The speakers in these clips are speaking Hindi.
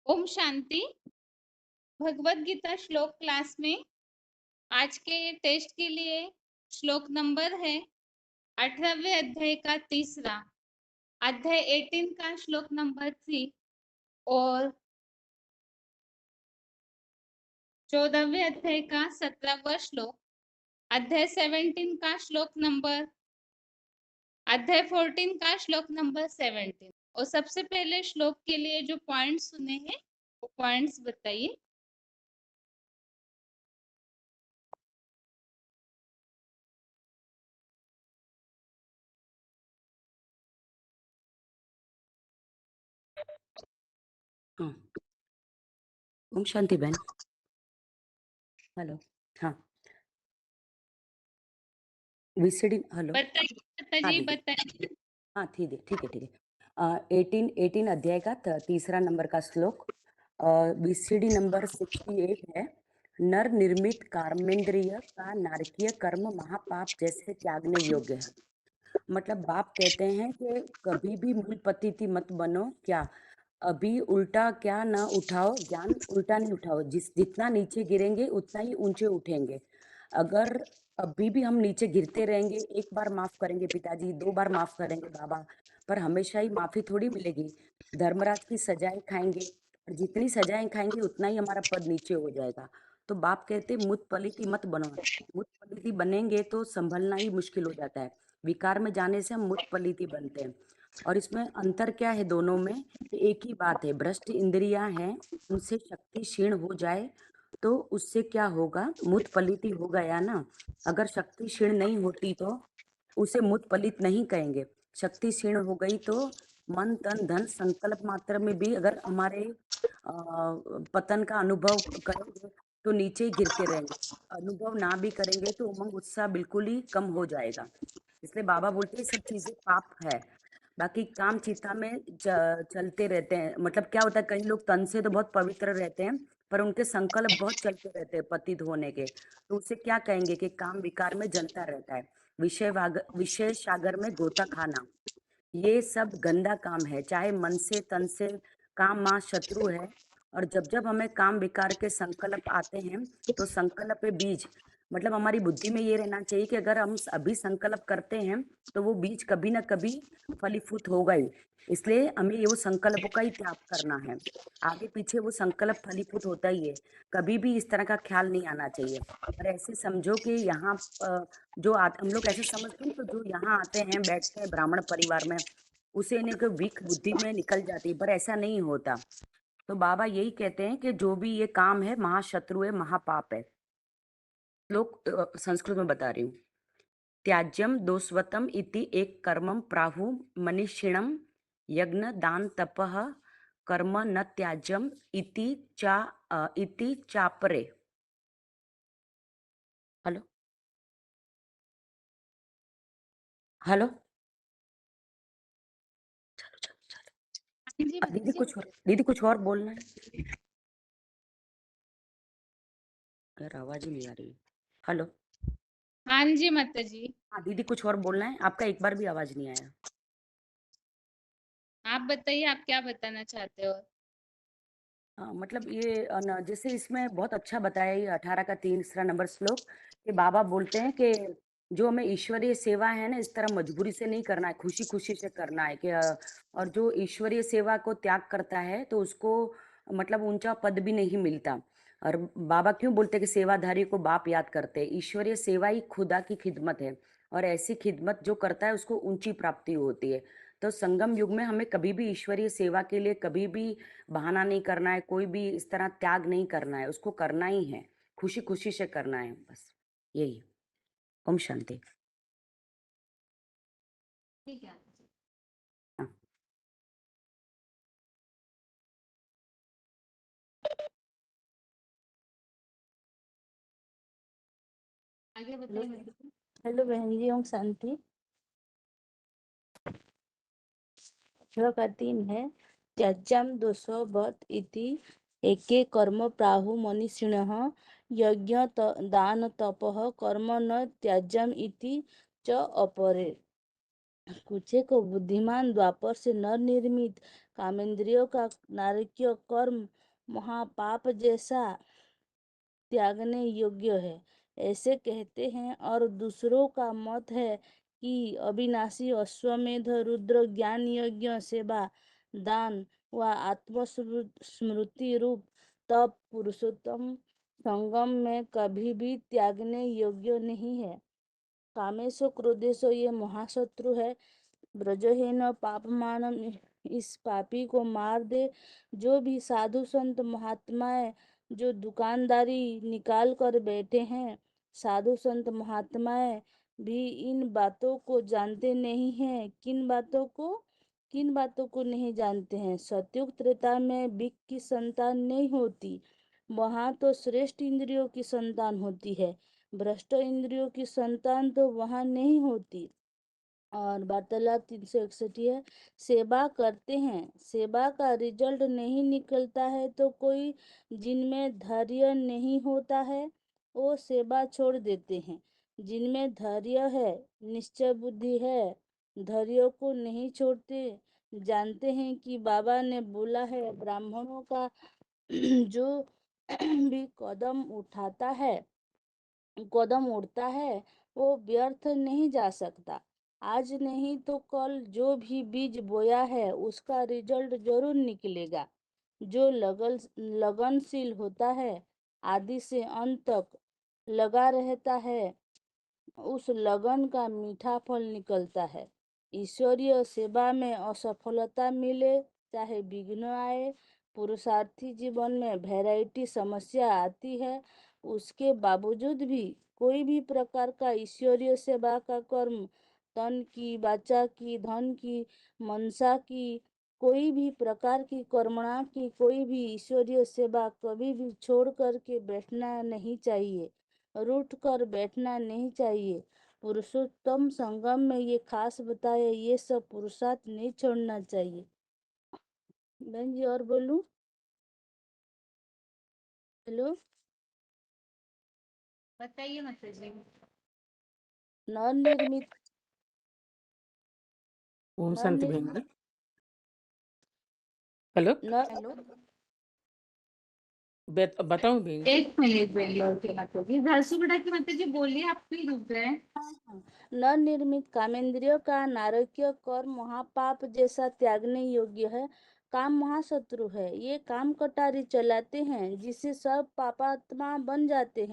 ओम शांति। भगवत गीता श्लोक क्लास में आज के टेस्ट के लिए श्लोक नंबर है 18वें अध्याय का तीसरा, अध्याय 18 का श्लोक नंबर 3 और 14वें अध्याय का 17वां श्लोक, अध्याय 17 का श्लोक नंबर, अध्याय 14 का श्लोक नंबर 17। और सबसे पहले श्लोक के लिए जो पॉइंट्स सुने हैं वो पॉइंट्स बताइए। हाँ, ओम शांति बहन। हेलो। हाँ, वीसीडी। हेलो। बताइए माता हाँ जी, दीदी। बताइए। हाँ ठीक है 18 अध्याय का तीसरा नंबर का श्लोक, वीसीडी नंबर 68 है। नर निर्मित कर्मेंद्रिय का नारकीय कर्म महापाप जैसे त्यागने योग्य है। मतलब बाप कहते हैं कि कभी भी मूल पतिति मत बनो। क्या अभी उल्टा क्या ना उठाओ, ज्ञान उल्टा नहीं उठाओ। जितना नीचे गिरेंगे उतना ही ऊंचे उठेंगे। अगर अभी भी हम नीचे गिरते रहेंगे, एक बार माफ करेंगे पिताजी, 2 बार माफ करेंगे बाबा, पर हमेशा ही माफी थोड़ी मिलेगी। धर्मराज की सजाएं खाएंगे, और जितनी सजाएं खाएंगे उतना ही हमारा पद नीचे हो जाएगा। तो बाप कहते मुत पलिति मत बनो। मुत पलिति बनेंगे तो संभलना ही मुश्किल हो जाता है। विकार में जाने से हम मुत पलिति बनते हैं। और इसमें अंतर क्या है दोनों में? एक ही बात है, भ्रष्ट इंद्रियां हैं, उनसे शक्ति क्षीण हो जाए तो उससे क्या होगा? मुत पलिति हो गया ना। अगर शक्ति क्षीण नहीं होती तो उसे मुत पलित नहीं कहेंगे। शक्ति क्षीण हो गई तो मन तन धन संकल्प मात्र में भी अगर हमारे पतन का अनुभव करेंगे तो नीचे ही गिरते रहेंगे। अनुभव ना भी करेंगे तो उमंग उत्साह बिल्कुल ही कम हो जाएगा। इसलिए बाबा बोलते हैं सब चीजें पाप है। बाकी काम चिता में चलते रहते हैं। मतलब क्या होता है, कई लोग तन से तो बहुत पवित्र रहते हैं पर उनके संकल्प बहुत चलते रहते हैं पतित होने के। तो उसे क्या कहेंगे कि काम विकार में जलता रहता है। विषय सागर में गोता खाना, ये सब गंदा काम है। चाहे मन से तन से, काम माँ शत्रु है। और जब जब हमें काम विकार के संकल्प आते हैं तो संकल्प है बीज। मतलब हमारी बुद्धि में ये रहना चाहिए कि अगर हम अभी संकल्प करते हैं तो वो बीज कभी ना कभी फलीभूत होगा ही। इसलिए हमें ये वो संकल्पों का ही त्याग करना है। आगे पीछे वो संकल्प फलीभूत होता ही है। कभी भी इस तरह का ख्याल नहीं आना चाहिए। और ऐसे समझो कि यहाँ हम लोग ऐसे समझते हैं तो जो यहाँ आते हैं बैठते हैं ब्राह्मण परिवार में, उसे इन्हें को वीक बुद्धि में निकल जाती है, पर ऐसा नहीं होता। तो बाबा यही कहते हैं कि जो भी ये काम है महाशत्रु है, महापाप है। लोग संस्कृत में बता रही हूँ। त्याज्यम दोस्वतम इति एक कर्मम प्राहु मनीषिणम यज्ञ दान तपः कर्म न त्याज्यम इति चापरे। Hello hello. चलो चलो हाँ जी चलो माता जी। दीदी कुछ और बोलना है? यार आवाज ही नहीं आ रही। हेलो। हाँ जी माता जी। हाँ दीदी कुछ और बोलना है? आपका एक बार भी आवाज नहीं आया। आप बताइए, आप क्या बताना चाहते हो। हाँ मतलब ये जैसे इसमें बहुत अच्छा बताया ये 18 का तीसरा नंबर श्लोक, कि बाबा बोलते हैं कि जो हमें ईश्वरीय सेवा है ना, इस तरह मजबूरी से नहीं करना है, खुशी खुशी से करना है। कि और जो ईश्वरीय सेवा को त्याग करता है तो उसको मतलब ऊंचा पद भी नहीं मिलता। और बाबा क्यों बोलते हैं कि सेवाधारी को बाप याद करते हैं? ईश्वरीय सेवा ही खुदा की खिदमत है। और ऐसी खिदमत जो करता है उसको ऊंची प्राप्ति होती है। तो संगम युग में हमें कभी भी ईश्वरीय सेवा के लिए कभी भी बहाना नहीं करना है, कोई भी इस तरह त्याग नहीं करना है, उसको करना ही है, खुशी खुशी से करना है, बस यही। ओम शांति। ठीक है। हाँ। आगे हेलो। बताइए माता जी। हेलो बहन जी, ओम शांति। श्लोक 3 है। त्याज्यम दोषो बत इति एके कर्म प्राहु मनीषिणः यज्ञ दान तपः कर्म न त्याज्यम इति च अपरे। कुछ को बुद्धिमान द्वापर से नर निर्मित कामेंद्रियों का नारकीय कर्म महापाप जैसा त्यागने योग्य है, ऐसे कहते हैं। और दूसरों का मत है कि अविनाशी अश्वमेध रुद्र ज्ञान यज्ञ सेवा दान व आत्मस्मृति रूप तप पुरुषोत्तम संगम में कभी भी त्यागने योग्य नहीं है। कामेशो क्रोधेशो ये महाशत्रु है। ब्रजहीन पापमान इस पापी को मार दे। जो भी साधु संत महात्माएं जो दुकानदारी निकाल कर बैठे हैं, साधु संत महात्माएं भी इन बातों को जानते नहीं हैं। किन बातों को नहीं जानते हैं? सतयुग त्रेता में बिक की संतान नहीं होती, वहां तो श्रेष्ठ इंद्रियों की संतान होती है। भ्रष्ट इंद्रियों की संतान तो वहां नहीं होती। और वार्तालाप 361 है। सेवा करते हैं, सेवा का रिजल्ट नहीं निकलता है तो कोई जिनमें धैर्य नहीं होता है वो सेवा छोड़ देते हैं। जिनमें धैर्य है, निश्चय बुद्धि है, धैर्य को नहीं छोड़ते। जानते हैं कि बाबा ने बोला है, ब्राह्मणों का जो भी कदम उठता है वो व्यर्थ नहीं जा सकता। आज नहीं तो कल जो भी बीज बोया है उसका रिजल्ट जरूर निकलेगा। जो लगनशील होता है, आदि से अंत तक लगा रहता है, उस लगन का मीठा फल निकलता है। ईश्वरीय सेवा में असफलता मिले चाहे विघ्न आए, पुरुषार्थी जीवन में वैरायटी समस्या आती है, उसके बावजूद भी कोई भी प्रकार का ईश्वरीय सेवा का कर्म, तन की, वाचा की, धन की, मनसा की, कोई भी प्रकार की कर्मणा की कोई भी ईश्वरीय सेवा कभी भी छोड़ कर के बैठना नहीं चाहिए, रूठ कर बैठना नहीं चाहिए। पुरुषोत्तम संगम में ये खास बताया, ये सब पुरुषार्थ नहीं छोड़ना चाहिए। बहन जी और बोलूं? हेलो, बताइए माता जी। नवनिर्मित ओम शांति बहन जी। हेलो, न बताऊं बहन जी? एक मिनट बोलिए माता जी, झांसी बेटा की माता जी बोलिए, आप क्यों रुक गए? नवनिर्मित कामेंद्रियों का नारकीय कर्म महापाप जैसा त्यागने योग्य है। काम महाशत्रु है। ये काम कटारी चलाते हैं जिससे सब पापात्मा बनते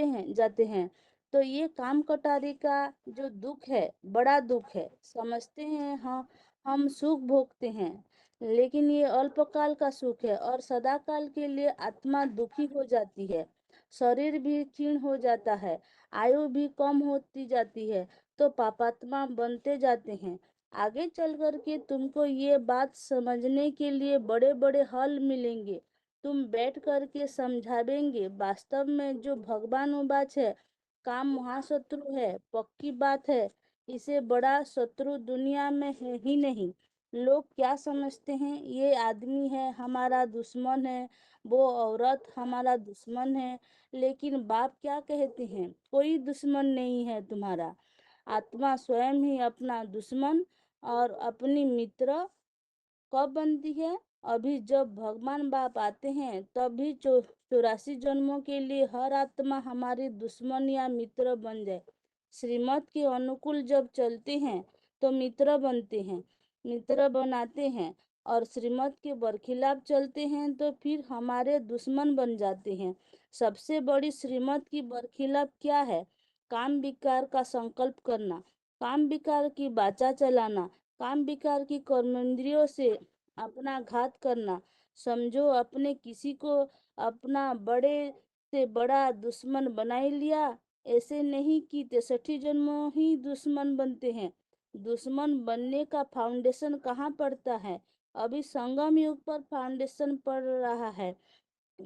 हैं जाते हैं। तो ये काम कटारी का जो दुख है, बड़ा दुख है। समझते हैं हम सुख भोगते हैं, लेकिन ये अल्पकाल का सुख है और सदाकाल के लिए आत्मा दुखी हो जाती है, शरीर भी क्षीण हो जाता है, आयु भी कम होती जाती है, तो पापात्मा बनते जाते हैं। आगे चल कर के तुमको ये बात समझने के लिए बड़े बड़े हल मिलेंगे, तुम बैठ कर के समझावेंगे। वास्तव में जो भगवान उबाच है, काम महाशत्रु है, पक्की बात है। इसे बड़ा शत्रु दुनिया में है ही नहीं। लोग क्या समझते हैं, ये आदमी है हमारा दुश्मन है, वो औरत हमारा दुश्मन है। लेकिन बाप क्या कहते हैं, कोई दुश्मन नहीं है तुम्हारा। आत्मा स्वयं ही अपना दुश्मन और अपनी मित्र कब बनती है? अभी जब भगवान बाप आते हैं तब भी 84 जन्मों के लिए हर आत्मा हमारी दुश्मन या मित्र बन जाए। श्रीमत के अनुकूल जब चलते हैं तो मित्र बनते हैं, मित्र बनाते हैं, और श्रीमत के बरखिलाफ चलते हैं तो फिर हमारे दुश्मन बन जाते हैं। सबसे बड़ी श्रीमत की बरखिलाफ क्या है? काम विकार का संकल्प करना, काम विकार की वाचा चलाना, काम विकार की कर्मेंद्रियों से अपना घात करना। समझो अपने किसी को अपना बड़े से बड़ा दुश्मन बना ही लिया। ऐसे नहीं कि 63 जन्मों ही दुश्मन बनते हैं। दुश्मन बनने का फाउंडेशन कहाँ पड़ता है? अभी संगम युग पर फाउंडेशन पड़ रहा है।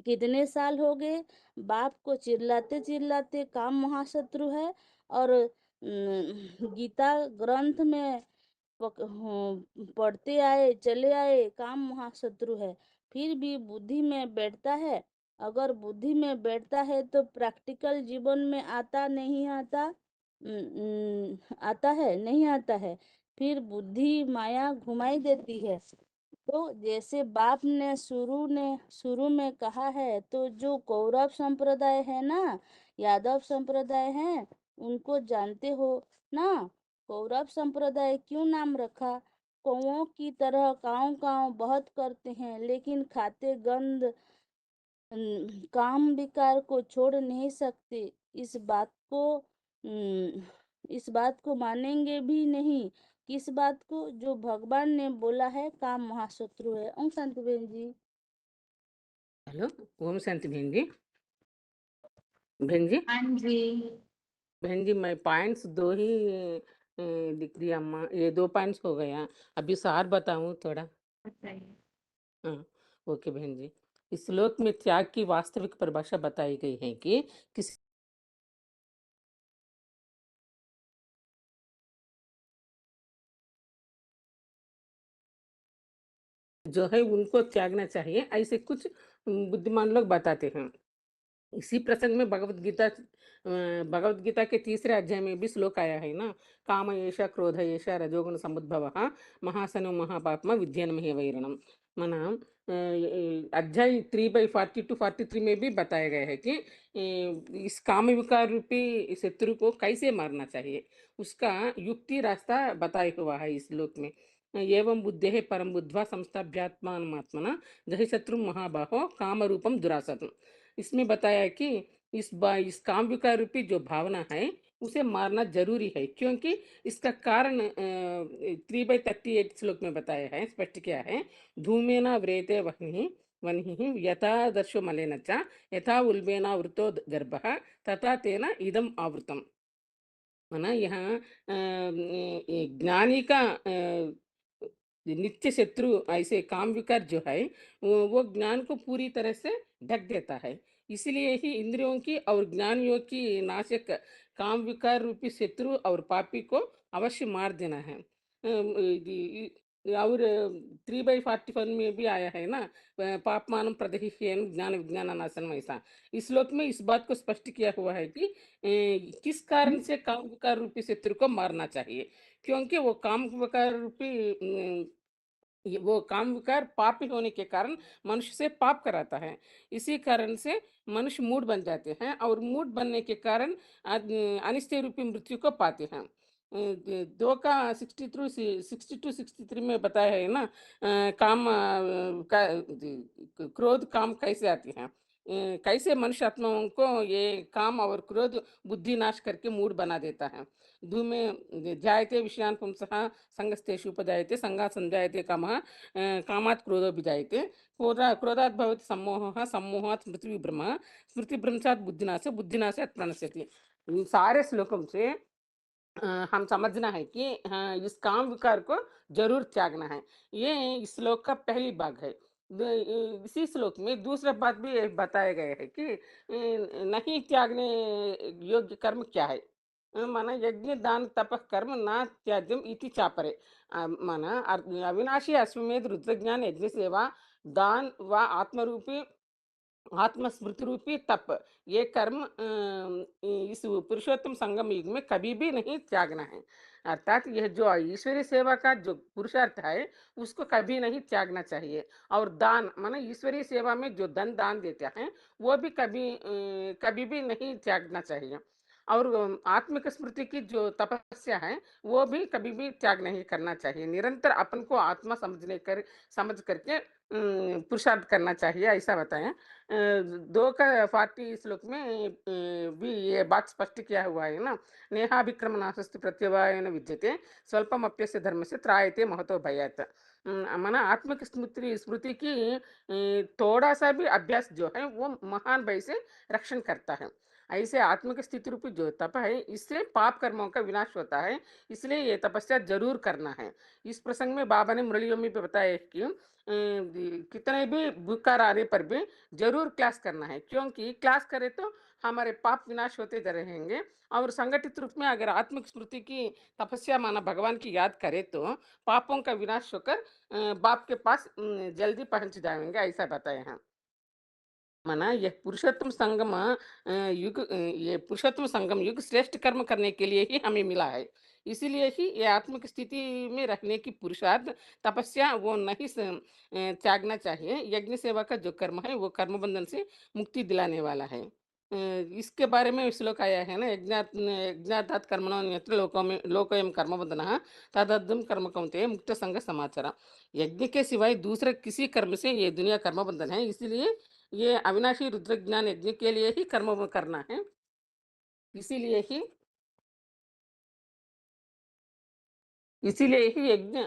कितने साल हो गए बाप को चिल्लाते चिल्लाते, काम महाशत्रु है। और गीता ग्रंथ में पढ़ते आए चले आए, काम महाशत्रु है। फिर भी बुद्धि में बैठता है। अगर बुद्धि में बैठता है तो प्रैक्टिकल जीवन में आता नहीं आता? आता है नहीं आता है? फिर बुद्धि माया घुमाई देती है। तो जैसे बाप ने शुरू में कहा है, तो जो कौरव संप्रदाय है ना, यादव संप्रदाय है, उनको जानते हो ना। कौरव संप्रदाय क्यों नाम रखा? कौओं की तरह काव काव बहुत करते हैं, लेकिन खाते गंध काम विकार को छोड़ नहीं सकते। इस बात को अम, इस बात को मानेंगे भी नहीं। किस बात को? जो भगवान ने बोला है काम महाशत्रु है। ओम शांति बहन जी। हेलो। ओम शांति बहन जी। बहन जी, हाँ जी। बहन जी, मैं पॉइंट्स दो ही लिख दिया अम्मा, ये 2 पॉइंट्स हो गया। अभी सार बताऊं थोड़ा? बताइए। हाँ, ओके बहन जी। इस श्लोक में त्याग की वास्तविक परिभाषा बताई गई है कि किसी जो है उनको त्यागना चाहिए, ऐसे कुछ बुद्धिमान लोग बताते हैं। इसी प्रसंग में भगवत गीता के तीसरे अध्याय में भी श्लोक आया है ना, काम एष क्रोध एष रजोगुण समुद्भव महासनो महापात्मा विद्यानमहि वैरणम। मना अध्याय 3/40 to 43 में भी बताया गया है कि इस काम विकार रूपी शत्रु को कैसे मारना चाहिए, उसका युक्ति रास्ता बताया हुआ है इस श्लोक में। एवं बुद्धे परम बुद्ध्वा संस्थाभ्यात्मात्मना जहि शत्रु महाबाहो काम रूपम दुरासतम। इसमें बताया है कि इस काम विकार रूपी जो भावना है उसे मारना जरूरी है, क्योंकि इसका कारण 3/38 श्लोक में बताया है, स्पष्ट किया है। धूमेन व्रेते वह्नि वह्निः यथा दर्शो मलेन च यथा उल्बेन वृतो गर्भः तथा तेन इदम आवृतम। माना यहाँ ज्ञानी का नित्य शत्रु ऐसे काम विकार जो है वो ज्ञान को पूरी तरह से ढक देता है। इसलिए ही इंद्रियों की और ज्ञानियों की नाशक काम विकार रूपी शत्रु और पापी को अवश्य मार देना है। और 3/41 में भी आया है ना, पापमानम प्रदहिष्येन ज्ञान विज्ञान नाशनम, ऐसा इस श्लोक में इस बात को स्पष्ट किया हुआ है कि किस कारण से काम विकार रूपी शत्रु को मारना चाहिए, क्योंकि वो काम विकार रूपी वो काम विकार पापी होने के कारण मनुष्य से पाप कराता है। इसी कारण से मनुष्य मूढ़ बन जाते हैं और मूढ़ बनने के कारण अनिश्चय रूपी मृत्यु को पाते हैं। 2 का 60 to 63 में बताया है ना, क्रोध काम कैसे आती है, कैसे मनुष्य आत्माओं को ये काम और क्रोध बुद्धि नाश करके मूड बना देता है। धूमे जायते विषयान पुंसः संगस्तेषु उपजायते संगात् संजायते कामः कामात् क्रोधो विजायते क्रोधात् भवति सम्मोहः सम्मोहात् स्मृतिविभ्रमः स्मृतिभ्रंशात् बुद्धिनाशः बुद्धिनाशात् प्रणश्यति। इन सारे श्लोकों से हम समझना है कि हाँ, इस काम विकार को जरूर त्यागना है। ये इस श्लोक का पहली भाग है। इसी श्लोक में दूसरा बात भी बताया गया है कि नहीं त्यागने योग्य कर्म क्या है। माना यज्ञ दान तप कर्म ना त्याज्यम इति चापरे। माना अविनाशी अश्वमेध रुद्रज्ञान यज्ञ सेवा दान व आत्मरूपी आत्मस्मृति रूपी तप, ये कर्म इस पुरुषोत्तम संगम युग में कभी भी नहीं त्यागना है। अर्थात यह जो ईश्वरीय सेवा का जो पुरुषार्थ है उसको कभी नहीं त्यागना चाहिए। और दान माने ईश्वरीय सेवा में जो दान देते हैं वो भी कभी भी नहीं त्यागना चाहिए। और आत्मिक स्मृति की जो तपस्या है वो भी कभी भी त्याग नहीं करना चाहिए। निरंतर अपन को आत्मा समझ करके पुरुषार्थ करना चाहिए, ऐसा बताएं। 2 का 40 श्लोक में भी ये बात स्पष्ट किया हुआ है ना, नेहाभिक्रम नाशस्तु प्रत्यवायन विद्यते स्वल्पम अप्यस्य धर्म से त्रायते महतो भयात। माना आत्मिक स्मृति की थोड़ा सा भी अभ्यास जो है वो महान भय से रक्षण करता है। ऐसे आत्मिक स्थिति रूपी जो तप है इससे पाप कर्मों का विनाश होता है, इसलिए ये तपस्या जरूर करना है। इस प्रसंग में बाबा ने मुरलियों में भी बताया कि कितने भी बुखार आने पर भी जरूर क्लास करना है, क्योंकि क्लास करें तो हमारे पाप विनाश होते जा रहेंगे। और संगठित रूप में अगर आत्मिक स्मृति की तपस्या माना भगवान की याद करे तो पापों का विनाश होकर बाप के पास जल्दी पहुंच जाएंगे, ऐसा बताए हैं। माना यह पुरुषोत्तम संगम युग ये पुरुषोत्तम संगम युग श्रेष्ठ कर्म करने के लिए ही हमें मिला है। इसीलिए ही ये आत्मिक स्थिति में रहने की पुरुषार्थ तपस्या वो नहीं त्यागना चाहिए। यज्ञ सेवा का जो कर्म है वो कर्म बंधन से मुक्ति दिलाने वाला है। इसके बारे में श्लोक आया है ना, यज्ञात् कर्मणो अन्यत्र लोकोऽयं कर्मबन्धनः तदद्धं कर्म कौन्तेय मुक्त संग समाचार। यज्ञ के सिवाय दूसरे किसी कर्म से ये दुनिया कर्म बंधन है। इसलिए ये अविनाशी रुद्र ज्ञान यज्ञ के लिए ही कर्म करना है। इसीलिए ही इसीलिए ही यज्ञ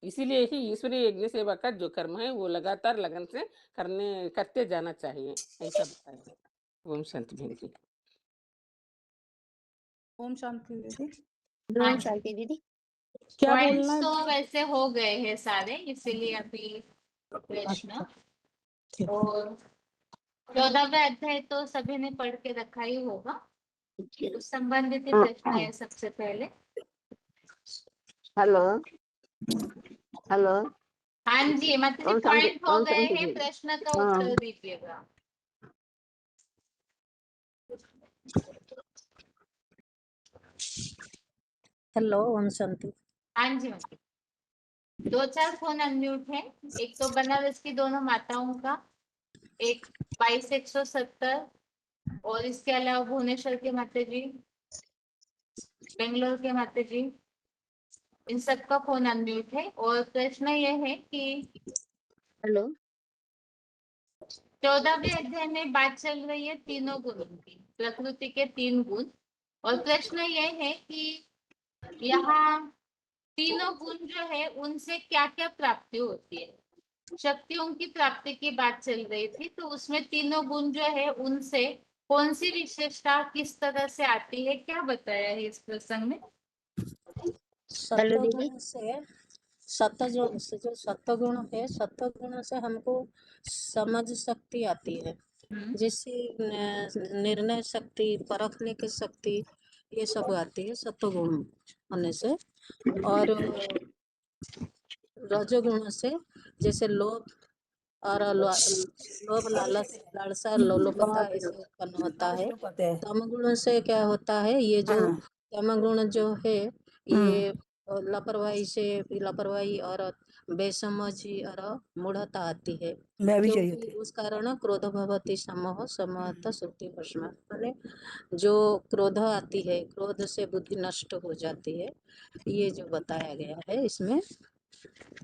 इसीलिए ही ईश्वरीय यज्ञ सेवा का जो कर्म है वो लगातार लगन से करते जाना चाहिए, ऐसा बताया। ओम शांति बहन जी। ओम शांति दीदी। हाँ ओम जी। शांति दीदी। क्या पॉइंट्स बोलना है? तो वैसे हो गए हैं सारे, इसीलिए अभी प्रश्न अच्छा, ठीक। और 14वां अध्याय तो सभी ने पढ़ के रखा ही होगा। उस संबंधित ही प्रश्न है सबसे पहले। Hello hello. हाँ जी, मतलब ओम शांति, पॉइंट हो ओम गए शांति हैं, दीदी। प्रश्न का हाँ। उत्तर दीजिएगा। हेलो ओम शांति। हाँ जी मतलब 2-4 फोन अनम्यूट है। एक तो बनारस की दोनों माताओं का, एक 22,170 और इसके अलावा भुवनेश्वर के माता जी, बेंगलोर के माता जी, इन सबका फोन अनम्यूट है। और प्रश्न ये है कि हेलो। 14वें अध्याय में बात चल रही है तीनों गुणों की, प्रकृति के 3 गुण। और प्रश्न ये है कि यहाँ तीनों गुण जो है उनसे क्या क्या प्राप्ति होती है। शक्तियों की प्राप्ति की बात चल रही थी, तो उसमें तीनों गुण जो है उनसे कौन सी विशेषता किस तरह से आती है, क्या बताया है इस प्रसंग में? हेलो दीदी। सत्वगुण से सत्वगुण से जो सत्वगुण है, सत्वगुण से हमको समझ शक्ति आती है, जिससे निर्णय शक्ति, परखने की शक्ति, ये सब आती है सत्वगुण होने से। और रजोगुण से जैसे लोभ और लोभ, लालच, लालसा, लोलुपता ऐसे उत्पन्न होता है। तमगुण से क्या होता है, ये जो तमगुण जो है ये लापरवाही और बेसमझी और मूढ़ता आती है, क्योंकि उस कारण क्रोध भवति समः समः सुप्ति भस्म, माने जो क्रोध आती है, क्रोध से बुद्धि नष्ट हो जाती है, ये जो बताया गया है इसमें।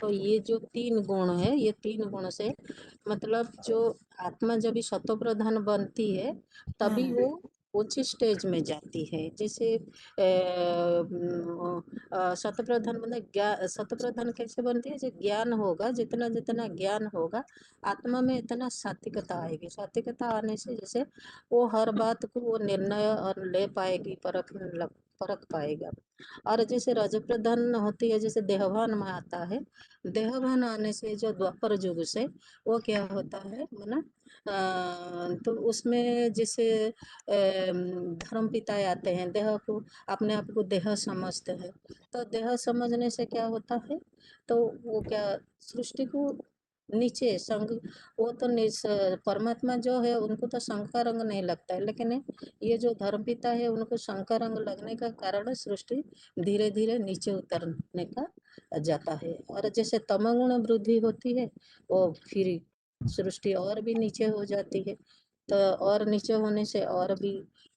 तो ये जो 3 गुण है, ये 3 गुण से मतलब जो आत्मा जब भी सत्व प्रधान बनती है तभी वो ऊंची स्टेज में जाती है। जैसे सत्व प्रधान मतलब सत्व प्रधान कैसे बनती है, जो ज्ञान होगा, जितना जितना ज्ञान होगा आत्मा में इतना सात्विकता आएगी। सात्विकता आने से जैसे वो हर बात को वो निर्णय और ले पाएगी, परख पाएगा। और जैसे रज प्रधान होती है, जैसे देहभान में आता है, देहभान आने से जो द्वापर युग से वो क्या होता है माना तो उसमें जैसे धर्म पिता आते हैं, देह को अपने आप को देह समझते हैं, तो देह समझने से क्या होता है, तो वो क्या सृष्टि को नीचे संग, वो तो परमात्मा जो है उनको तो शंका रंग नहीं लगता है, लेकिन ये जो धर्म पिता है उनको शंका रंग लगने का कारण सृष्टि धीरे धीरे नीचे उतरने का जाता है। और जैसे तमगुण वृद्धि होती है वो फिर सृष्टि और भी नीचे हो जाती है। तो और नीचे होने से और भी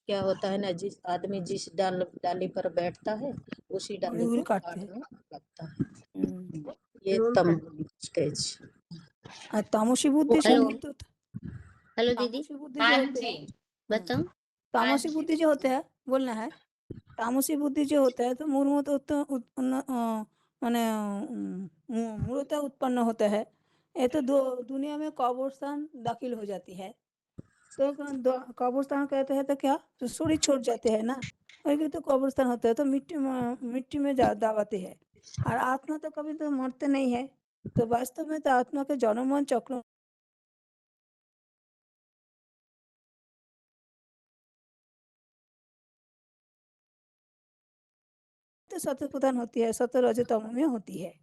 क्या होता है ना, जिस आदमी जिस डाली पर बैठता है उसी डाली को काटने लगता है। ये तमगुण स्टेज। तामसी बुद्धि से हेलो। मृत्यु हेलो दीदी। तामसी बुद्धि हाँ जो होते जी हैं, बताओ। तामसी हाँ जी। बुद्धि जो होते हैं, बोलना है तामसी बुद्धि जो होता है तो माने मूलतः उत्पन्न होता है। ये तो दुनिया में कब्रिस्तान दाखिल हो जाती है, तो कब्रिस्तान कहते हैं तो क्या, तो सूर्य छोड़ जाते हैं ना, वही तो कब्रिस्तान होता है, तो मिट्टी में दबाते हैं। और आत्मा तो कभी तो मरते नहीं है, तो वास्तव में तो आत्मा के जन्म चक्र तो सत्य प्रधान होती है, सत्य रजतम में होती है,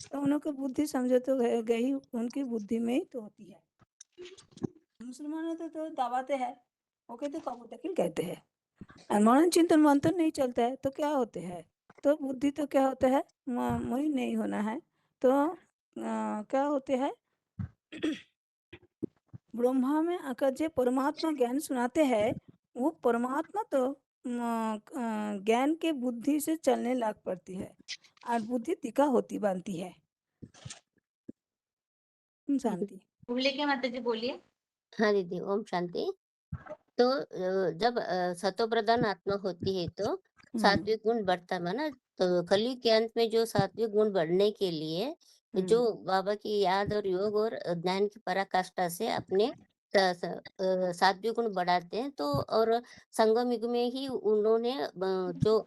तो उनकी बुद्धि समझो तो गई उनकी बुद्धि में ही तो होती है। मुसलमानों तो दबाते हैं, वो कहते कब्र दखील कहते हैं। और मनन चिंतन मंथन नहीं चलता है तो क्या होते हैं, तो बुद्धि तो क्या होता है, मोही नहीं होना है। तो क्या होते हैं ब्रह्मा में आकर जो परमात्मा ज्ञान सुनाते हैं, वो परमात्मा तो ज्ञान के बुद्धि से चलने लग पड़ती है और बुद्धि टीका होती बनती है। शांति। बोलिए क्या माता जी, बोलिए। हाँ दीदी, ओम शांति। तो जब सतो प्रधान आत्मा होती है तो सात्विक गुण बढ़ता है ना। तो कलयुग के अंत में जो सात्विक गुण बढ़ने के लिए जो बाबा की याद और योग और ज्ञान की पराकाष्ठा से अपने सात्विक गुण बढ़ाते हैं। तो और संगम युग में ही उन्होंने जो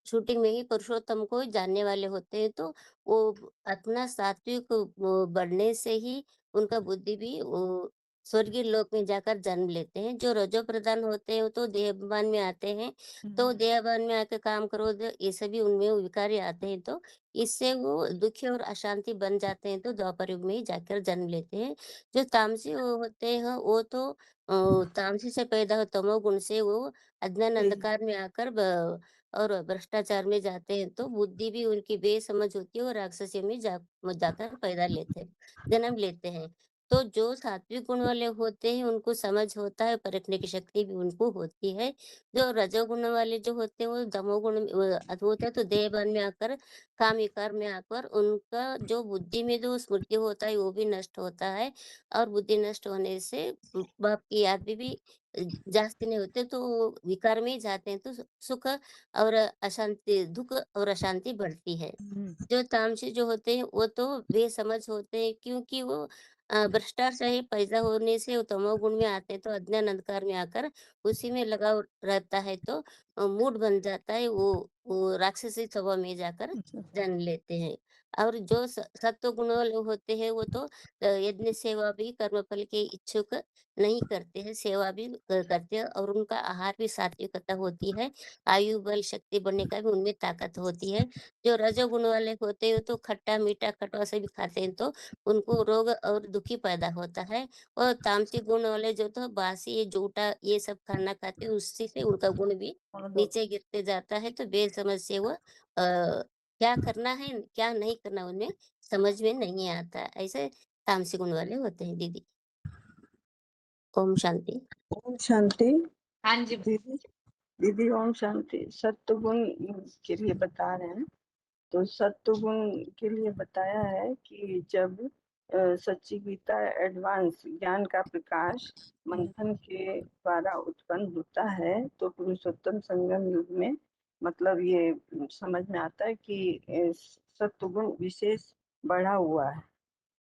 शूटिंग में ही पुरुषोत्तम को जानने वाले होते हैं। तो वो अपना सात्विक वो बढ़ने से ही उनका बुद्धि भी वो स्वर्गीय लोक में जाकर जन्म लेते हैं। जो रजो प्रधान होते हैं वो तो देहभान में आते हैं। तो देहभान में आकर काम करो ये सभी उनमें विकारी आते हैं। तो इससे वो दुखी और अशांति बन जाते हैं। तो द्वापर युग में ही जाकर जन्म लेते हैं। जो तामसी वो होते हैं वो तो तामसी से पैदा हो तमोगुण से वो अज्ञान अंधकार में आकर और भ्रष्टाचार में जाते हैं। तो बुद्धि भी उनकी बेसमझ होती है और राक्षसी में जाकर पैदा लेते हैं, जन्म लेते हैं। तो जो सात्विक गुण वाले होते हैं उनको समझ होता है, परखने की शक्ति भी उनको होती है। जो रजोगुण वाले जो होते हैं वो तमोगुण होता है। तो देहभान में आकर काम विकार में आकर उनका जो बुद्धि में जो स्मृति होता है वो भी नष्ट होता है। और बुद्धि नष्ट होने से बाप की याद भी जास्ती नहीं होते। तो वो विकार में ही जाते हैं। तो सुख और अशांति, दुख और अशांति बढ़ती है। जो तामसी जो होते हैं वो तो बेसमझ होते हैं, क्योंकि वो भ्रष्टाचार ही पैदा होने से वो तमोगुण में आते हैं। तो अज्ञान अंधकार में आकर उसी में लगाव रहता है। तो मूड बन जाता है, वो राक्षसी स्वभाव में जाकर जन्म लेते हैं। और जो सत्व गुण वाले होते हैं वो तो यज्ञ सेवा भी कर्मफल के इच्छुक नहीं करते हैं, सेवा भी करते हैं। और उनका आहार भी सात्विकता होती है। आयु बल शक्ति बढ़ने का भी उनमें ताकत होती है। जो रजोगुण वाले होते हैं तो खट्टा मीठा खटवा से भी खाते हैं। तो उनको रोग और दुखी पैदा होता है। और तामसिक गुण वाले जो तो बासी जूठा ये सब खाना खाते हैं, उसी से उनका गुण भी नीचे गिरते जाता है। तो बेसमझ से वो क्या करना है क्या नहीं करना उन्हें समझ में नहीं आता। ऐसे तामसिक गुण वाले होते हैं दीदी। ओम शांति। ओम शांति। हाँ जी। दीदी दीदी ओम शांति। सत्वगुण के लिए बता रहे हैं। तो सत्वगुण के लिए बताया है कि जब सच्ची गीता एडवांस ज्ञान का प्रकाश मंथन के द्वारा उत्पन्न होता है तो पुरुषोत्तम संगम युग में मतलब ये समझ में आता है कि सत्वगुण विशेष बढ़ा हुआ है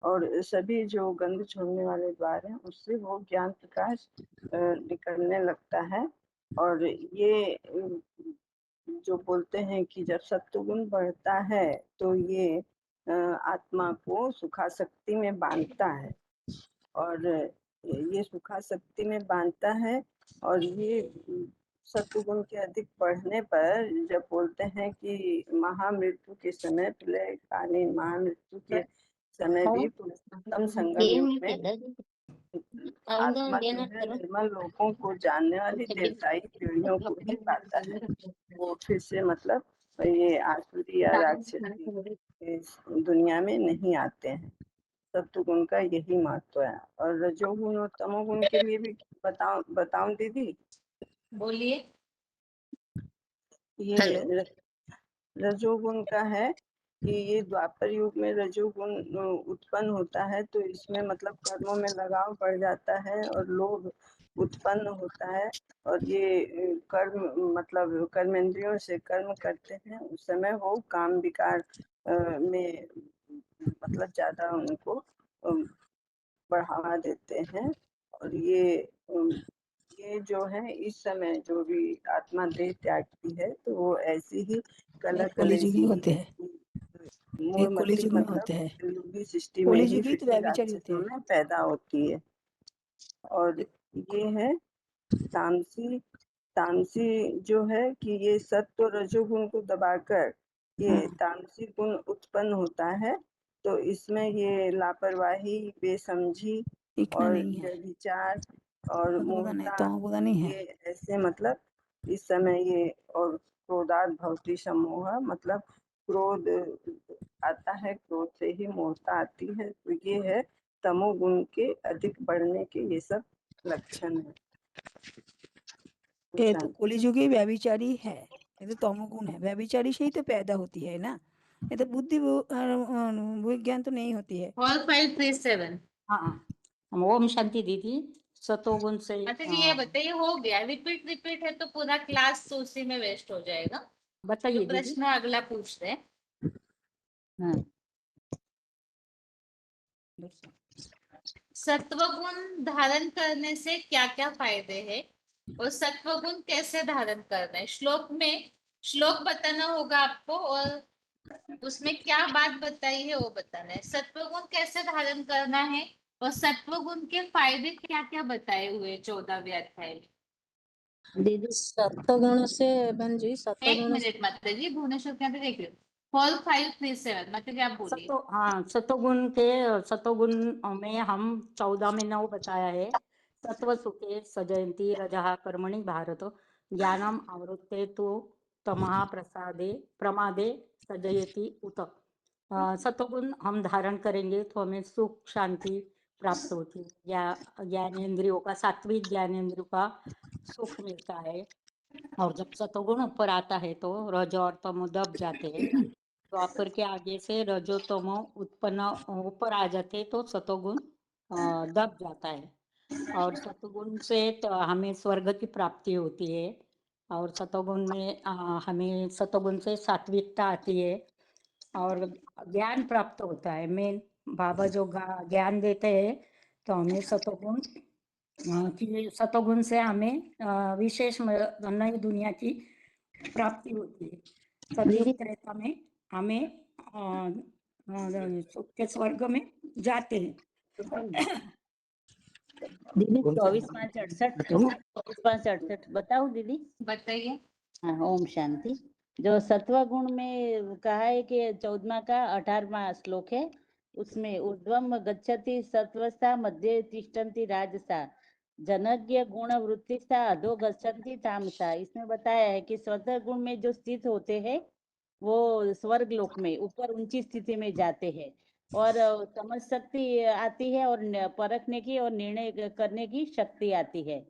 और सभी जो गंध छोड़ने वाले द्वार हैं उससे वो ज्ञान प्रकाश निकलने लगता है। और ये जो बोलते हैं कि जब सत्वगुण बढ़ता है तो ये आत्मा को सुखासक्ति में बांधता है और ये सुखासक्ति में बांधता है। और ये सत्वगुण के अधिक बढ़ने पर जब बोलते हैं कि महामृत्यु के समय प्रलयकालीन महामृत्यु के समय भी पुरुषोत्तम संगम युग में आत्मा जो है निर्मल लोगों को जानने वाली देवताई पीढ़ियों को ही पाता है। वो फिर से मतलब ये आसुरी या राक्षसी इस दुनिया में नहीं आते हैं। सत्वगुण का यही महत्व है। और रजोगुण और तमोगुण के लिए भी बताऊं दीदी। बोलिए। ये रजोगुण का है कि ये द्वापर युग में रजोगुण उत्पन्न होता है तो इसमें मतलब कर्मों में लगाव बढ़ जाता है और लोभ उत्पन्न होता है। और ये कर्म मतलब कर्मेंद्रियों से कर्म करते हैं उस समय वो काम विकार में मतलब ज्यादा उनको बढ़ावा देते हैं। और ये जो है इस समय जो भी आत्मा देह त्यागती है तो वो ऐसी ही कला कलिजुगी कलेसी होते हैं, ये मूर्ति कलिजुग में मतलब होते हैं। कलियुगी सृष्टि में ही कलिजुगी फिर तो से व्यभिचारी होते राक्षसों हैं। में पैदा होती है। और ये है तामसी। तामसी जो है कि ये सत्व रजोगुण को दबाकर ये तामसी गुण उत्पन्न होता है। तो इसमें ये लापरवाही बेसमझी लिखना और नहीं है, व्यभिचार और सतप्रधान है, मूर्ता, तमोप्रधान नहीं है। ये ऐसे मतलब इस समय ये, और क्रोधात भवति सम्मोह, मतलब क्रोध आता है, क्रोध से ही मूर्ता आती है, तो ये है तमोगुण के अधिक बढ़ने के ये सब लक्षण है। ये तो शांति। कलिजुगी व्यभिचारी है, ये तो तमोगुण है, व्यभिचारी से ही तो पैदा होती है ना, ये तो बुद्धि विज्ञान तो नहीं होती है। हॉल 537। हाँ ओम शांति दीदी। सतोगुण से अच्छा जी, ये बताइए, हो गया, रिपीट रिपीट है तो पूरा क्लास तो उसी में वेस्ट हो जाएगा। जो बताइए दीदी। प्रश्न अगला पूछते हैं, हाँ सत्वगुण धारण करने से क्या क्या फायदे हैं और सत्वगुण कैसे धारण करना है। श्लोक बताना होगा आपको, और उसमें क्या बात बताई है वो बताना है। सत्वगुण कैसे धारण करना है और सत्वगुण के फायदे क्या क्या बताए हुए 14वें अध्याय में। दीदी सत्वगुण से बहन जी, एक सत्वगुण से मिनट माता जी, भुवनेश्वर क्या देख रहे हो। हॉल 537 माता जी, आप बोलिए। सतोगुण में हम 14 में 9 बताया है। सत्व सुखे सजयंती रजः कर्मणि भारत ज्ञानम आवृत्ते तो तमः प्रमादे सजयति उत। सतोगुण हम धारण करेंगे तो हमें सुख शांति प्राप्त होती है, ज्ञानेंद्रियों का, सात्विक ज्ञानेंद्रियों का सुख मिलता है। और जब सतोगुण ऊपर आता है तो रज और तमो दब जाते हैं। द्वापर के आगे से रजो तमो उत्पन्न ऊपर आ जाते हैं तो सतोगुण दब जाता है। और सतोगुण से तो हमें स्वर्ग की प्राप्ति होती है। और सतोगुण में हमें सतोगुण से सात्विकता आती है और ज्ञान प्राप्त होता है। मेन बाबा जो ज्ञान देते हैं तो हमें सतोगुण कि सतोगुण से हमें विशेष नई दुनिया की प्राप्ति होती है। सतयुग त्रेता में हमें सुख के स्वर्ग में जाते हैं। दीदी 24/5/68 बताओ दीदी। बताइए। हाँ ओम शांति। जो सत्व गुण में कहा है कि 14वां का 18वां श्लोक है, उसमें ऊर्ध्वम गच्छति सत्वस्था मध्ये तिष्ठन्ति राजसा जनज्ञ गुण वृत्तिस्था अधो गच्छन्ति तामसा। इसमें बताया है कि सत्व गुण में जो स्थित होते हैं वो स्वर्ग लोक में ऊपर ऊंची स्थिति में जाते हैं और समझ शक्ति आती है और परखने की और निर्णय करने की शक्ति आती है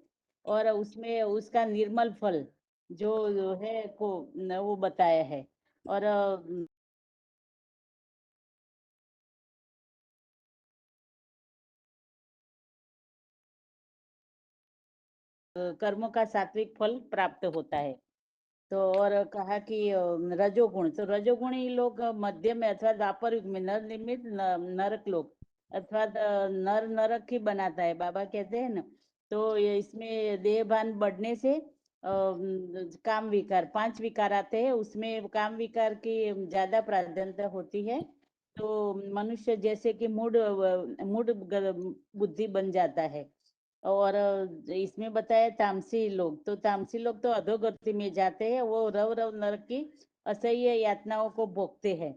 और उसमें उसका निर्मल फल जो है को वो बताया है। और कर्मों का सात्विक फल प्राप्त होता है। तो और कहा कि रजोगुण, तो रजोगुणी लोग मध्य में अथवा द्वापर युग में नर निर्मित नरक लोग अथवा नर नरक ही बनाता है, बाबा कहते हैं ना। तो ये इसमें देहभान बढ़ने से काम विकार 5 विकार आते हैं, उसमें काम विकार की ज्यादा प्राधान्यता होती है। तो मनुष्य जैसे कि मूड बुद्धि बन जाता है। और इसमें बताया तामसी लोग तो अधोगति में जाते हैं, वो रव रव नरक की असह्य यातनाओं को भोगते हैं।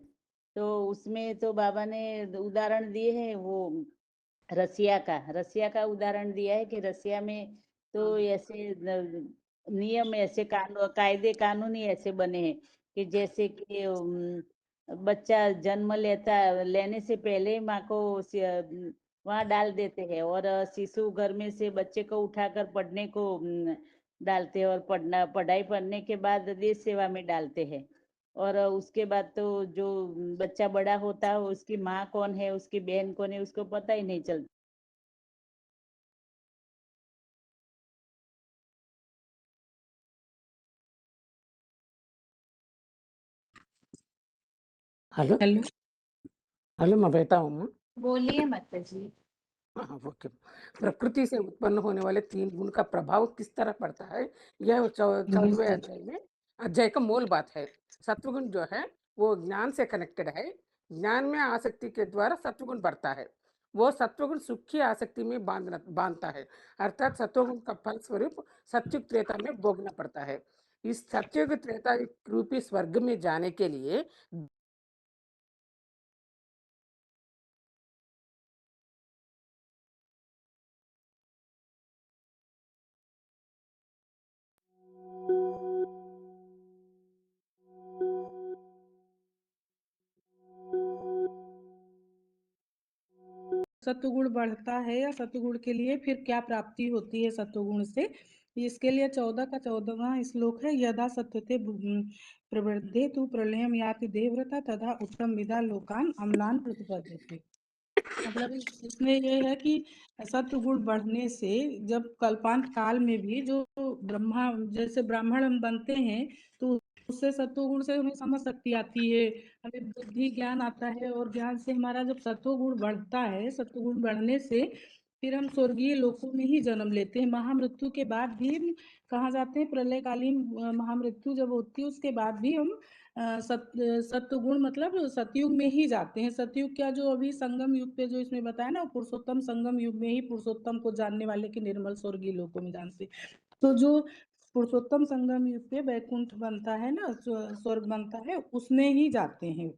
तो उसमें तो बाबा ने उदाहरण दिए हैं, वो रसिया का उदाहरण दिया है कि रसिया में तो ऐसे नियम ऐसे कायदे कानून ही ऐसे बने हैं कि जैसे कि बच्चा जन्म लेने से पहले ही माँ को वहां डाल देते हैं और शिशु घर में से बच्चे को उठाकर पढ़ने को डालते हैं और पढ़ाई पढ़ने के बाद देश सेवा में डालते हैं। और उसके बाद तो जो बच्चा बड़ा होता है उसकी माँ कौन है उसकी बहन कौन है उसको पता ही नहीं चलता। हेलो हेलो, हेलो, मैं बेटा हूँ। बोलिए माता जी। हाँ, ओके। प्रकृति से उत्पन्न होने वाले 3 गुण का प्रभाव किस तरह पड़ता है, यह 14वें अध्याय में अध्याय का मूल बात है। सत्वगुण जो है वो ज्ञान से कनेक्टेड है। ज्ञान में आसक्ति के द्वारा सत्वगुण बढ़ता है। वो सत्वगुण सुख की आसक्ति में बांधता है, अर्थात सत्वगुण का फल स्वरूप सत्युग त्रेता में भोगना पड़ता है। इस सत्युग त्रेता रूपी स्वर्ग में जाने के लिए सत्वगुण बढ़ता है या सत्वगुण के लिए फिर क्या प्राप्ति होती है सत्वगुण से, इसके लिए 14 का 14वां श्लोक है। यदा सत्वते प्रवृद्धे तु प्रलयम याति देवव्रता तथा उत्तम विदा लोकान अम्लान प्रतिपद्यते। मतलब इसमें ये है कि सत्वगुण बढ़ने से जब कल्पांत काल में भी जो ब्रह्मा जैसे ब्राह्मण हम बनते हैं तो उससे सत्वगुण से हमें समझ शक्ति आती है, हमें बुद्धि ज्ञान आता है, और ज्ञान से हमारा जब सत्वगुण बढ़ता है, सत्वगुण बढ़ने से फिर हम स्वर्गीय लोकों में ही जन्म लेते हैं। महामृत्यु के बाद भी हम कहा जाते हैं, प्रलयकालीन महामृत्यु जब होती है उसके बाद भी हम सत्वगुण मतलब सतयुग में ही जाते हैं। सतयुग क्या, जो अभी संगम युग पे जो इसमें बताया ना, पुरुषोत्तम संगम युग में ही पुरुषोत्तम को जानने वाले के निर्मल स्वर्गीय लोकों में जानते। तो जो पुरुषोत्तम संगम युग पे वैकुंठ बनता है ना, स्वर्ग बनता है, उसमें ही जाते हैं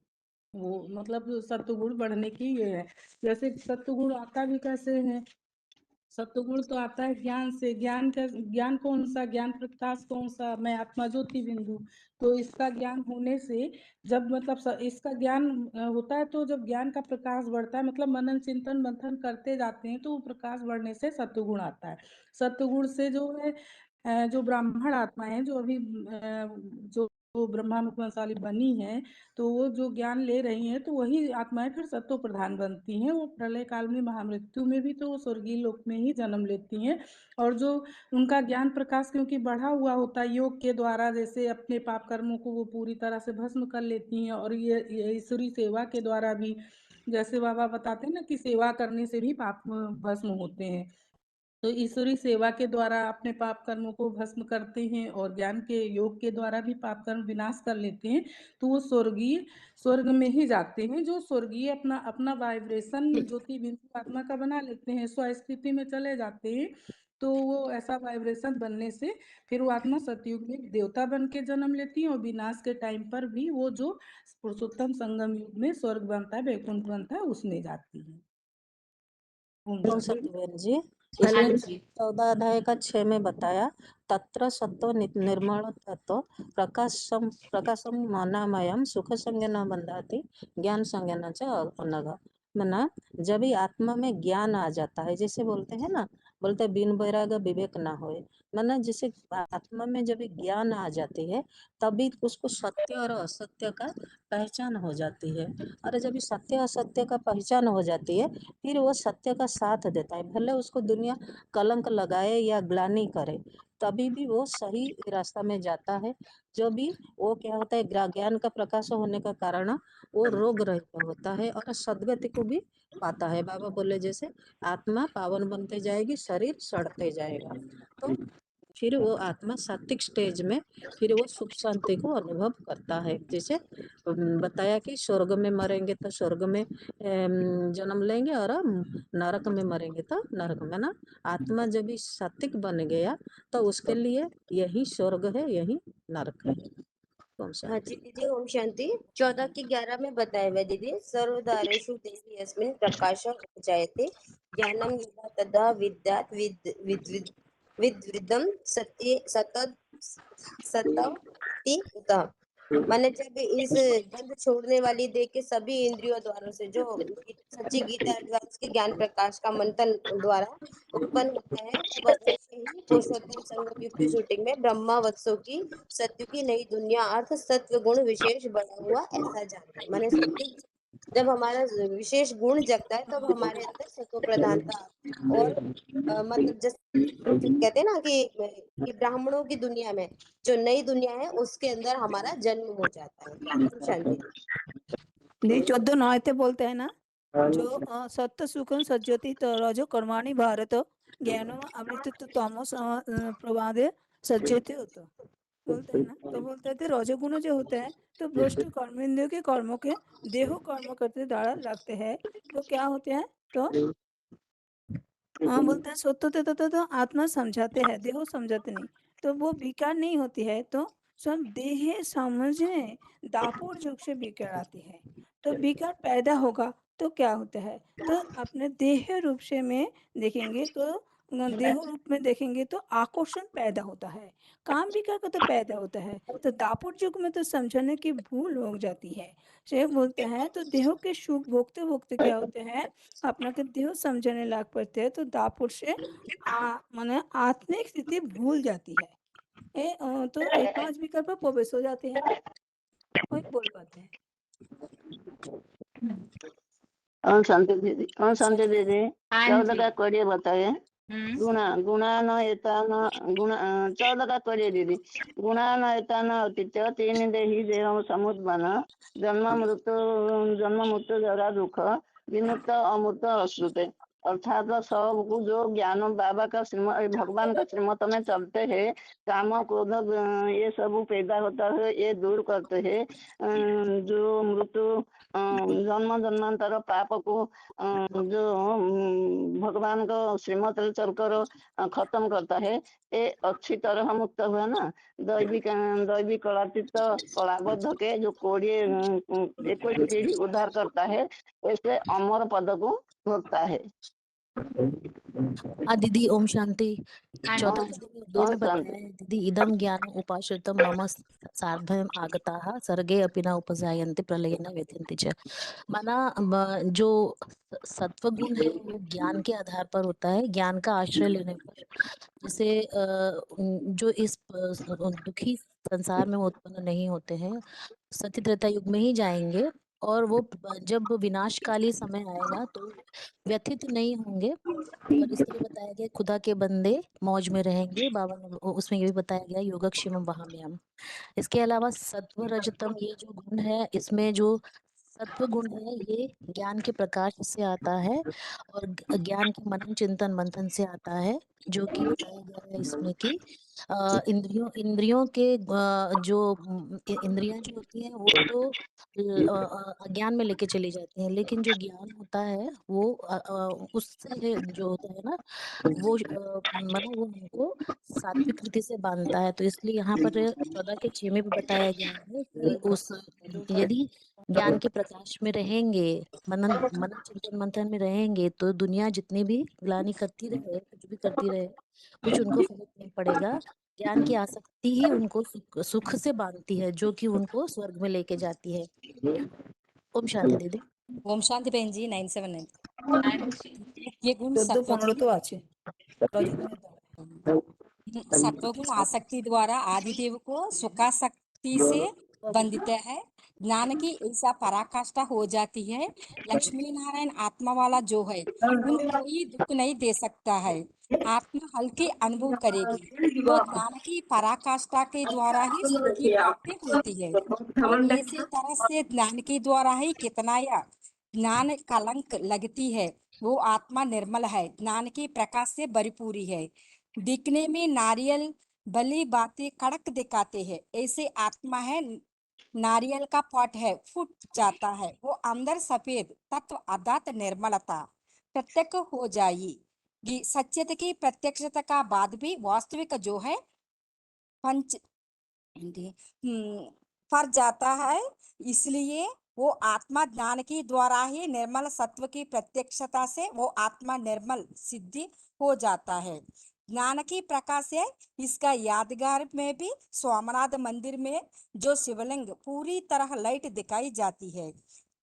वो। मतलब सत्वगुण बढ़ने की ये है। जैसे सत्वगुण आता भी कैसे है, सत्वगुण तो आता है ज्ञान से। ज्ञान कौन सा, ज्ञान प्रकाश कौन सा, मैं आत्मा ज्योति बिंदु। तो इसका ज्ञान होने से जब मतलब इसका ज्ञान होता है, तो जब ज्ञान का प्रकाश बढ़ता है, मतलब मनन चिंतन मंथन करते जाते हैं, तो वो प्रकाश बढ़ने से सत्वगुण आता है। सत्वगुण से जो है जो ब्राह्मण आत्मा है, जो अभी जो ब्रह्मा मुखवंशाली बनी है, तो वो जो ज्ञान ले रही हैं, तो वही आत्माएं फिर सत्व प्रधान बनती हैं। वो प्रलय काल में महामृत्यु में भी तो वो स्वर्गीय लोक में ही जन्म लेती हैं। और जो उनका ज्ञान प्रकाश क्योंकि बढ़ा हुआ होता है योग के द्वारा, जैसे अपने पाप कर्मों को वो पूरी तरह से भस्म कर लेती हैं। और ये ईश्वरी सेवा के द्वारा भी, जैसे बाबा बताते हैं ना कि सेवा करने से भी पाप भस्म होते हैं, तो ईश्वरी सेवा के द्वारा अपने पाप कर्मों को भस्म करते हैं और ज्ञान के योग के द्वारा भी पाप कर्म विनाश कर लेते हैं। तो वो स्वर्ग में ही जाते हैं। जो स्वर्गीय अपना अपना वाइब्रेशन ज्योति बिंदु आत्मा का बना लेते हैं, स्वस्थिति में चले जाते हैं। तो वो ऐसा वाइब्रेशन बनने से फिर वो आत्मा सतयुग में देवता बन के जन्म लेती है, और विनाश के टाइम पर भी वो जो पुरुषोत्तम संगम युग में स्वर्ग बनता है, वैकुंठ बनता है, उसमें जाती है। ओम शांति बहन जी, हाँ इसमें जी। 14 अध्याय का 6 में बताया तत्र सत्व निर्मल तत्व प्रकाशम मानामयम सुख संज्ञ न बंधाति ज्ञान संज्ञा न च अनघ। मना जब ही आत्मा में ज्ञान आ जाता है, जैसे बोलते हैं ना, बोलते हैं बिन बैराग विवेक ना होए। मना जैसे आत्मा में जब ज्ञान आ जाती है, तभी उसको सत्य और असत्य का पहचान हो जाती है। और जब सत्य असत्य का पहचान हो जाती है, फिर वो सत्य का साथ देता है। भले उसको दुनिया कलंक लगाए या ग्लानि करे, तभी भी वो सही रास्ता में जाता है। जो भी वो क्या होता है, ज्ञान का प्रकाश होने का कारण वो रोग रहित होता है और सदगति को भी पाता है। बाबा बोले जैसे आत्मा पावन बनते जाएगी, शरीर सड़ते जाएगा, तो फिर वो आत्मा सात्विक स्टेज में फिर वो सुख शांति को अनुभव करता है। जैसे बताया कि स्वर्ग में मरेंगे तो स्वर्ग में जन्म लेंगे, और नरक में मरेंगे तो नरक में। ना आत्मा जब भी सात्विक बन गया तो उसके लिए यही स्वर्ग है, यही नरक है। ओम हाँ शांति। जी दीदी, ओम शांति। 14 की 11 में बताया हुआ दीदी, सर्वदारेषु देहि यस्मिन् प्रकाशः उपजायते ज्ञानं यदा तदा विद्यात् विद्विदं सतति उत। मैंने जब इस गंध छोड़ने वाली देख के सभी इंद्रियों द्वारा से जो सच्ची गीता एडवांस के ज्ञान प्रकाश का मंथन द्वारा उत्पन्न होता है, तब अवश्य ही पुरुषोत्तम संगम युग की शूटिंग में ब्रह्मा वत्सों की सत्य की नई दुनिया अर्थ सत्व गुण विशेष बढ़ा हुआ ऐसा जानते हैं। मैंने सत्य जब हमारा विशेष गुण जगता है, तब हमारे अंदर सत्व प्रधानता और मतलब जैसे कहते हैं ना कि ब्राह्मणों की दुनिया में जो नई दुनिया है उसके अंदर हमारा जन्म हो जाता है। ओम शांति। ये 14 नायते बोलते हैं ना, जो सत्य सुखम सज्जति रजो कर्माणि भारत ज्ञानो अमृत तमो प्रवादे सज्जते होता बोलते हैं ना। तो बोलते थे रजोगुण जो होते हैं तो भ्रष्ट कर्मेंद्रियों के कर्मों के देह कर्म करते द्वारा लगते हैं, तो क्या होते हैं, तो हाँ बोलते हैं सत्य तो आत्मा समझाते हैं, देह समझाते नहीं, तो वो विकार नहीं होती है। तो सब देह समझने दापुर जुग से विकार आती है, तो विकार पैदा होगा तो क्या होता है, तो अपने देह रूप से में देखेंगे तो देह रूप में देखेंगे तो आकर्षण पैदा होता है, काम भी करके तो पैदा होता है। तो दापुर युग में तो समझने की भूल हो जाती है। से बोलते हैं तो देह के सुख भोगते भोगते क्या होते हैं, अपना के देह समझने लग पड़ते हैं, तो दापुर से माने आत्मिक स्थिति भूल जाती है। तो ये 5 विकल्प पर प्रवेश हो जाते हैं, वही बोल पाते हैं। और शांति दीदी, और शांति दीदी, हाँ 14 जी। का क्वेरी बताइए। हम्म गुणान एतान गुण 14 का क्वेरी दीदी। गुणान एतान अतीत्य तीन देही देह समुद्भन जन्म मृत्यु जरा दुख विमुक्त अमृत अश्रुते। अर्थात सबको जो ज्ञान बाबा का भगवान का श्रीमत में चलते हैं, काम क्रोध ये सब पैदा होता है, ये दूर करते हैं। जो मृत्यु जन्म जन्मांतर पाप को जो भगवान को श्रीमत में चलकर खत्म करता है, ये अच्छी तरह मुक्त हुआ ना। दैवी कलातीत कलाबद्ध के जो 21 पीढ़ी उद्धार करता है, ऐसे अमर पद को भोगता है। दीदी ओम शांति। हाँ 14 जी। का 2 में बताया शांति। है दीदी, इदम ज्ञान उपाश्रितम मम सार्धम आगताः सर्गे अपि न उपजायन्ते प्रलयेन व्यथन्ति च। माना जो सत्व गुण है वो ज्ञान के आधार पर होता है, ज्ञान का आश्रय लेने पर। जैसे जो इस दुखी संसार में उत्पन्न नहीं होते हैं, सती त्रेता युग में ही जाएंगे, और वो जब विनाशकाली समय आएगा तो व्यथित नहीं होंगे। और इसके लिए बताया गया खुदा के बंदे मौज में रहेंगे। बाबा ने उसमें ये भी बताया गया योगक्षेमम वहाम्यहम्। इसके अलावा सत्व रजतम ये जो गुण है, इसमें जो सत्व गुण है ये ज्ञान के प्रकाश से आता है, और ज्ञान के मनन चिंतन मंथन से आता है, जो कि बताया गया है इसमें कि इंद्रियों के इंद्रियां जो होती हैं वो तो अज्ञान में लेके चली जाती हैं, लेकिन जो ज्ञान होता है वो उससे जो होता है ना, वो मतलब वो हमको सात्विक रीति से बांधता है। तो इसलिए यहाँ पर 14 के 6 में भी बताया गया है कि उस यदि ज्ञान के प्रकाश में रहेंगे, मनन चिंतन मंथन में रहेंगे, तो दुनिया जितनी भी ग्लानि करती रहे, कुछ भी करती रहे, कुछ उनको फर्क नहीं पड़ेगा। ज्ञान की आसक्ति ही उनको सुख से बांधती है, जो कि उनको स्वर्ग में लेके जाती है। ओम शांति दीदी। ओम शांति बहन जी 979। हाँ जी। ये गुण 14 15 तो আছে রজনীর দ্বারা। सत्वगुण आसक्ति द्वारा आदिदेव को सुखासक्ति से बंधित है। ज्ञान की ऐसा पराकाष्ठा हो जाती है, लक्ष्मी नारायण आत्मा वाला जो है उनको कोई दुख नहीं दे सकता है। आत्मा हल्की अनुभव करेगी तो ज्ञान की पराकाष्ठा के द्वारा ही सुख की प्राप्ति होती है। और ऐसे तरह से ज्ञान के द्वारा ही कितना या ज्ञान कलंक लगती है, वो आत्मा निर्मल है, ज्ञान के प्रकाश से भरपूरी है। दिखने में नारियल भली बातें कड़क दिखाते हैं, ऐसे आत्मा है नारियल का पट है फूट जाता है, वो अंदर सफेद तत्व अर्थात निर्मलता प्रत्यक्ष हो जाएगी। सत्यता की प्रत्यक्षता का बाद भी वास्तविक जो है पंच फर जाता है। इसलिए वो आत्मा ज्ञान के द्वारा ही निर्मल सत्व की प्रत्यक्षता से वो आत्मा निर्मल सिद्धि हो जाता है। ज्ञान की प्रकाश है। इसका यादगार में भी सोमनाथ मंदिर में जो शिवलिंग पूरी तरह लाइट दिखाई जाती है,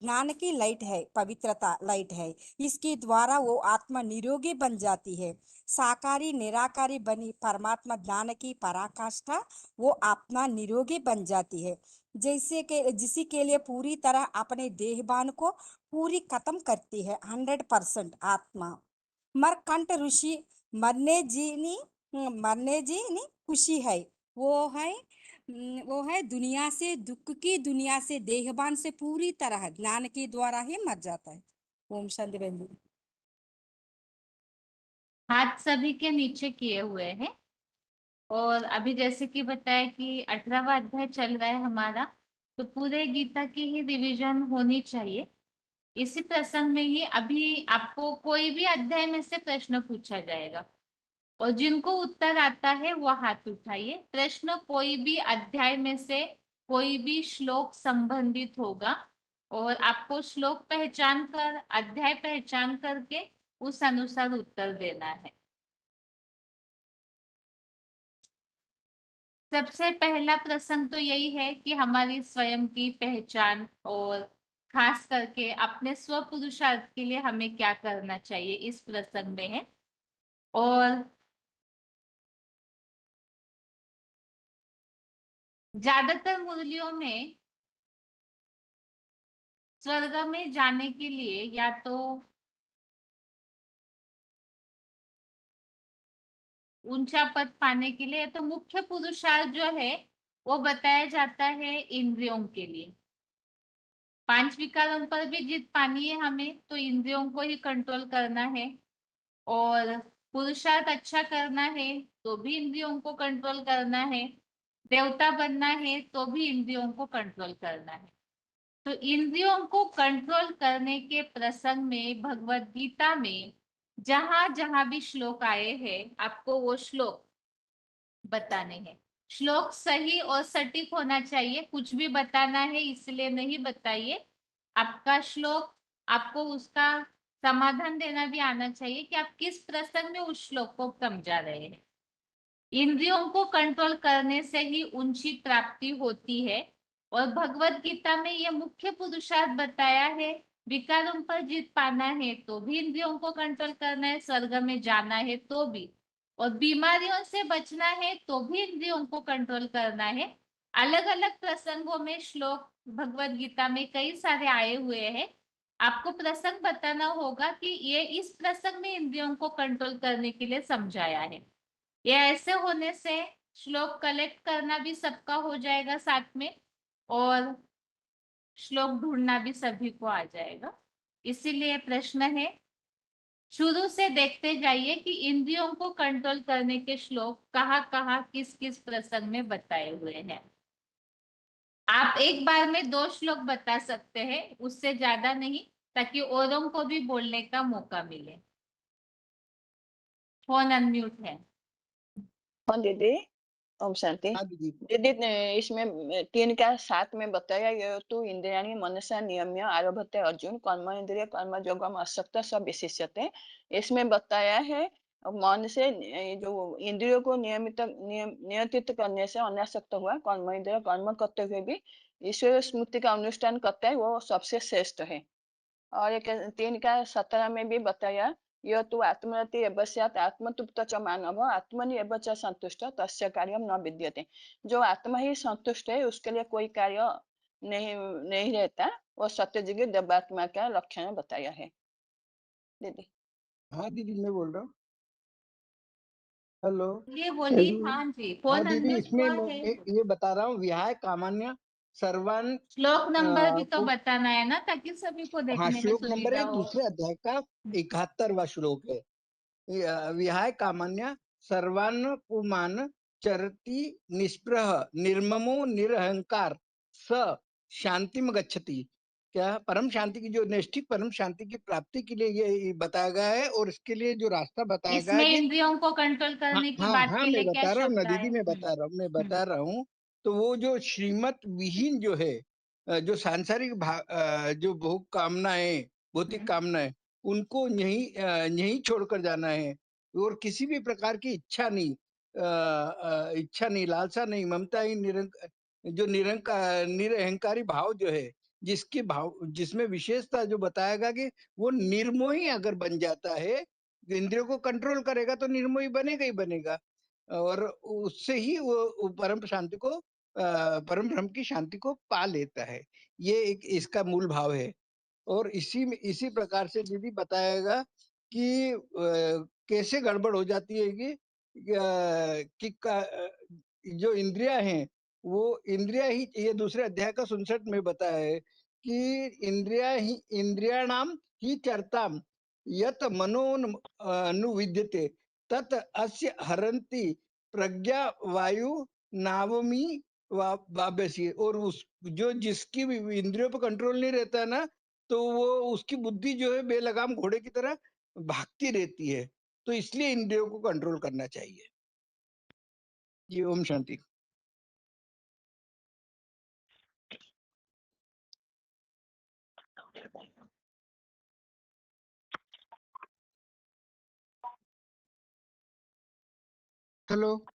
ज्ञान की लाइट है, पवित्रता लाइट है। इसके द्वारा वो आत्मा निरोगी बन जाती है, साकारी निराकारी बनी परमात्मा ज्ञान की पराकाष्ठा वो आत्मा निरोगी बन जाती है। जैसे के जिसी के लिए पूरी तरह अपने देहबान को पूरी खत्म करती है 100% आत्मा। मरकंठ ऋषि मरने जी नहीं खुशी है, वो है दुनिया से दुख की, दुनिया से देहबान से पूरी तरह ज्ञान के द्वारा ही मर जाता है। ओम शांति बहन जी। हाथ सभी के नीचे किए हुए हैं। और अभी जैसे कि बताया कि 18वां अध्याय चल रहा है हमारा, तो पूरे गीता की ही रिवीजन होनी चाहिए। इसी प्रसंग में ही अभी आपको कोई भी अध्याय में से प्रश्न पूछा जाएगा, और जिनको उत्तर आता है वो हाथ उठाइए। प्रश्न कोई भी अध्याय में से कोई भी श्लोक संबंधित होगा, और आपको श्लोक पहचान कर, अध्याय पहचान करके उस अनुसार उत्तर देना है। सबसे पहला प्रसंग तो यही है कि हमारी स्वयं की पहचान और खास करके अपने स्व पुरुषार्थ के लिए हमें क्या करना चाहिए इस प्रसंग में है। और ज्यादातर मुरलियों में स्वर्ग में जाने के लिए या तो ऊंचा पद पाने के लिए तो मुख्य पुरुषार्थ जो है वो बताया जाता है इंद्रियों के लिए। 5 विकारों पर भी जीत पानी है हमें तो इंद्रियों को ही कंट्रोल करना है। और पुरुषार्थ अच्छा करना है तो भी इंद्रियों को कंट्रोल करना है। देवता बनना है तो भी इंद्रियों को कंट्रोल करना है। तो इंद्रियों को कंट्रोल करने के प्रसंग में भगवत गीता में जहां जहां भी श्लोक आए हैं आपको वो श्लोक बताने हैं। श्लोक सही और सटीक होना चाहिए, कुछ भी बताना है इसलिए नहीं बताइए। आपका श्लोक आपको उसका समाधान देना भी आना चाहिए कि आप किस प्रसंग में उस श्लोक को समझा रहे हैं। इंद्रियों को कंट्रोल करने से ही ऊंची प्राप्ति होती है। और भगवत गीता में यह मुख्य पुरुषार्थ बताया है। विकारों पर जीत पाना है तो भी इंद्रियों को कंट्रोल करना है, स्वर्ग में जाना है तो भी, और बीमारियों से बचना है तो भी इंद्रियों को कंट्रोल करना है। अलग अलग प्रसंगों में श्लोक भगवत गीता में कई सारे आए हुए हैं। आपको प्रसंग बताना होगा कि ये इस प्रसंग में इंद्रियों को कंट्रोल करने के लिए समझाया है। ये ऐसे होने से श्लोक कलेक्ट करना भी सबका हो जाएगा साथ में, और श्लोक ढूंढना भी सभी को आ जाएगा। इसीलिए प्रश्न है शुरू से देखते जाइए कि इंद्रियों को कंट्रोल करने के श्लोक कहाँ कहाँ किस किस प्रसंग में बताए हुए हैं। आप एक बार में 2 श्लोक बता सकते हैं, उससे ज्यादा नहीं, ताकि औरों को भी बोलने का मौका मिले। फोन अनम्यूट है। हाँ दीदी, ओम शांति। हाँ दीदी। दीदी इसमें 3 का 7 में बताया ये तो इंद्रियाणि मनसा नियम्य आरभते अर्जुन कर्म इंद्रिय कर्म योगम असक्त सब विशिष्यते। इसमें बताया है मन से जो इंद्रियों को नियंत्रित करने से अनासक्त हुआ कर्म इंद्रिय कर्म करते हुए भी ईश्वर स्मृति का अनुष्ठान करता है वो सबसे श्रेष्ठ है। और एक 3 का 17 में भी बताया यह तु आत्मरति एवस्यात् आत्मतुप्त च मानव आत्मनि एव च संतुष्ट तस्य कार्यम न विद्यते। जो आत्मा ही संतुष्ट है उसके लिए कोई कार्य नहीं नहीं रहता। वो सत्यजुगी देवात्मा का लक्षण बताया है दीदी। हाँ दीदी, मैं बोल रहा हूँ। हेलो। ये बोली। हाँ जी, हाँ फोन दीदी, अनम्यूट इसमें हुआ मैं है। ये बता रहा हूँ, विहाय कामान्य सर्वान श्लोक नंबर भी तो को। बताना है ना, ताकि सभी को हाँ, देखने में श्लोक नंबर सुविधा है, हो। दूसरे अध्याय का 71वां श्लोक है। विहाय कामान्य सर्वान पुमान चरति निष्प्रह निर्ममो निरहंकार स शांतिम गच्छति। क्या परम शांति की जो नैष्ठिक परम शांति की प्राप्ति के लिए ये बताया गया है, और इसके लिए जो रास्ता बताया गया इसमें है कि इंद्रियों को कंट्रोल हाँ करने की हाँ बात हाँ, के मैं लिए क्या बता रहा हूँ ना शब्द आए? दीदी, मैं बता रहा हूँ। तो वो जो श्रीमत विहीन जो है, जो सांसारिक जो भोग कामनाएं, भौतिक कामनाएं, उनको यहीं छोड़कर जाना है। और किसी भी प्रकार की इच्छा नहीं, इच्छा नहीं, लालसा नहीं, ममता ही, जो निरहंकारी भाव जो है, जिसके भाव जिसमें विशेषता जो बताएगा कि वो निर्मोही अगर बन जाता है, इंद्रियों को कंट्रोल करेगा तो निर्मोही बनेगा ही बनेगा। और उससे ही वो परम शांति को, परम ब्रह्म की शांति को पा लेता है। ये एक इसका मूल भाव है। और इसी प्रकार से दीदी बताएगा कि कैसे गड़बड़ हो जाती है जो इंद्रियां हैं, वो इंद्रिया ही, ये दूसरे अध्याय का 67 में बताया है कि इंद्रियाणाम ही चरताम यत मनो अनुविद्यते तत् अस्य हरन्ति प्रज्ञा वायु नावमी वाभ्यसी। और उस जो जिसकी भी इंद्रियों पर कंट्रोल नहीं रहता है ना, तो वो उसकी बुद्धि जो है बेलगाम घोड़े की तरह भागती रहती है। तो इसलिए इंद्रियों को कंट्रोल करना चाहिए। जी ओम शांति। हेलो।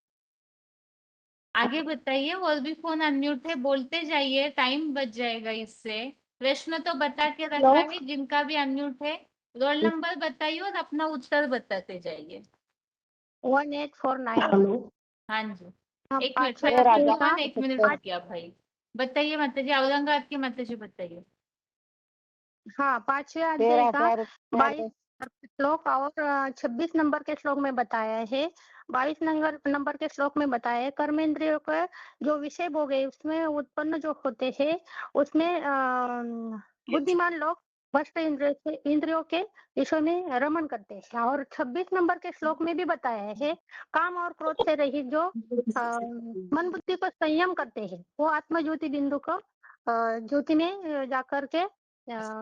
आगे बताइए। और भी फोन अनम्यूट है, बोलते जाइए, टाइम बच जाएगा इससे। प्रश्न तो बता के रखा है, जिनका भी अनम्यूट है रोल नंबर बताइए और अपना उत्तर बताते जाइए। 1849। हेलो। हाँ जी, हाँ, एक मिनट, पांचवें अध्याय का एक मिनट रुकिए आप भाई। बताइए माता जी, औरंगाबाद की माता जी बताइए। हाँ, 5वें अध्याय का 22 श्लोक और 26 नंबर के श्लोक में बताया है। 22 नंबर के श्लोक में बताया है, कर्मेंद्रियों का जो विषय भोग है उसमें उत्पन्न जो होते हैं उसमें बुद्धिमान लोग भ्रष्ट इंद्रियों के विषय में रमण करते हैं। और 26 नंबर के श्लोक में भी बताया है, काम और क्रोध से रहित जो मन बुद्धि को संयम करते हैं वो आत्म ज्योति बिंदु को ज्योति में जाकर के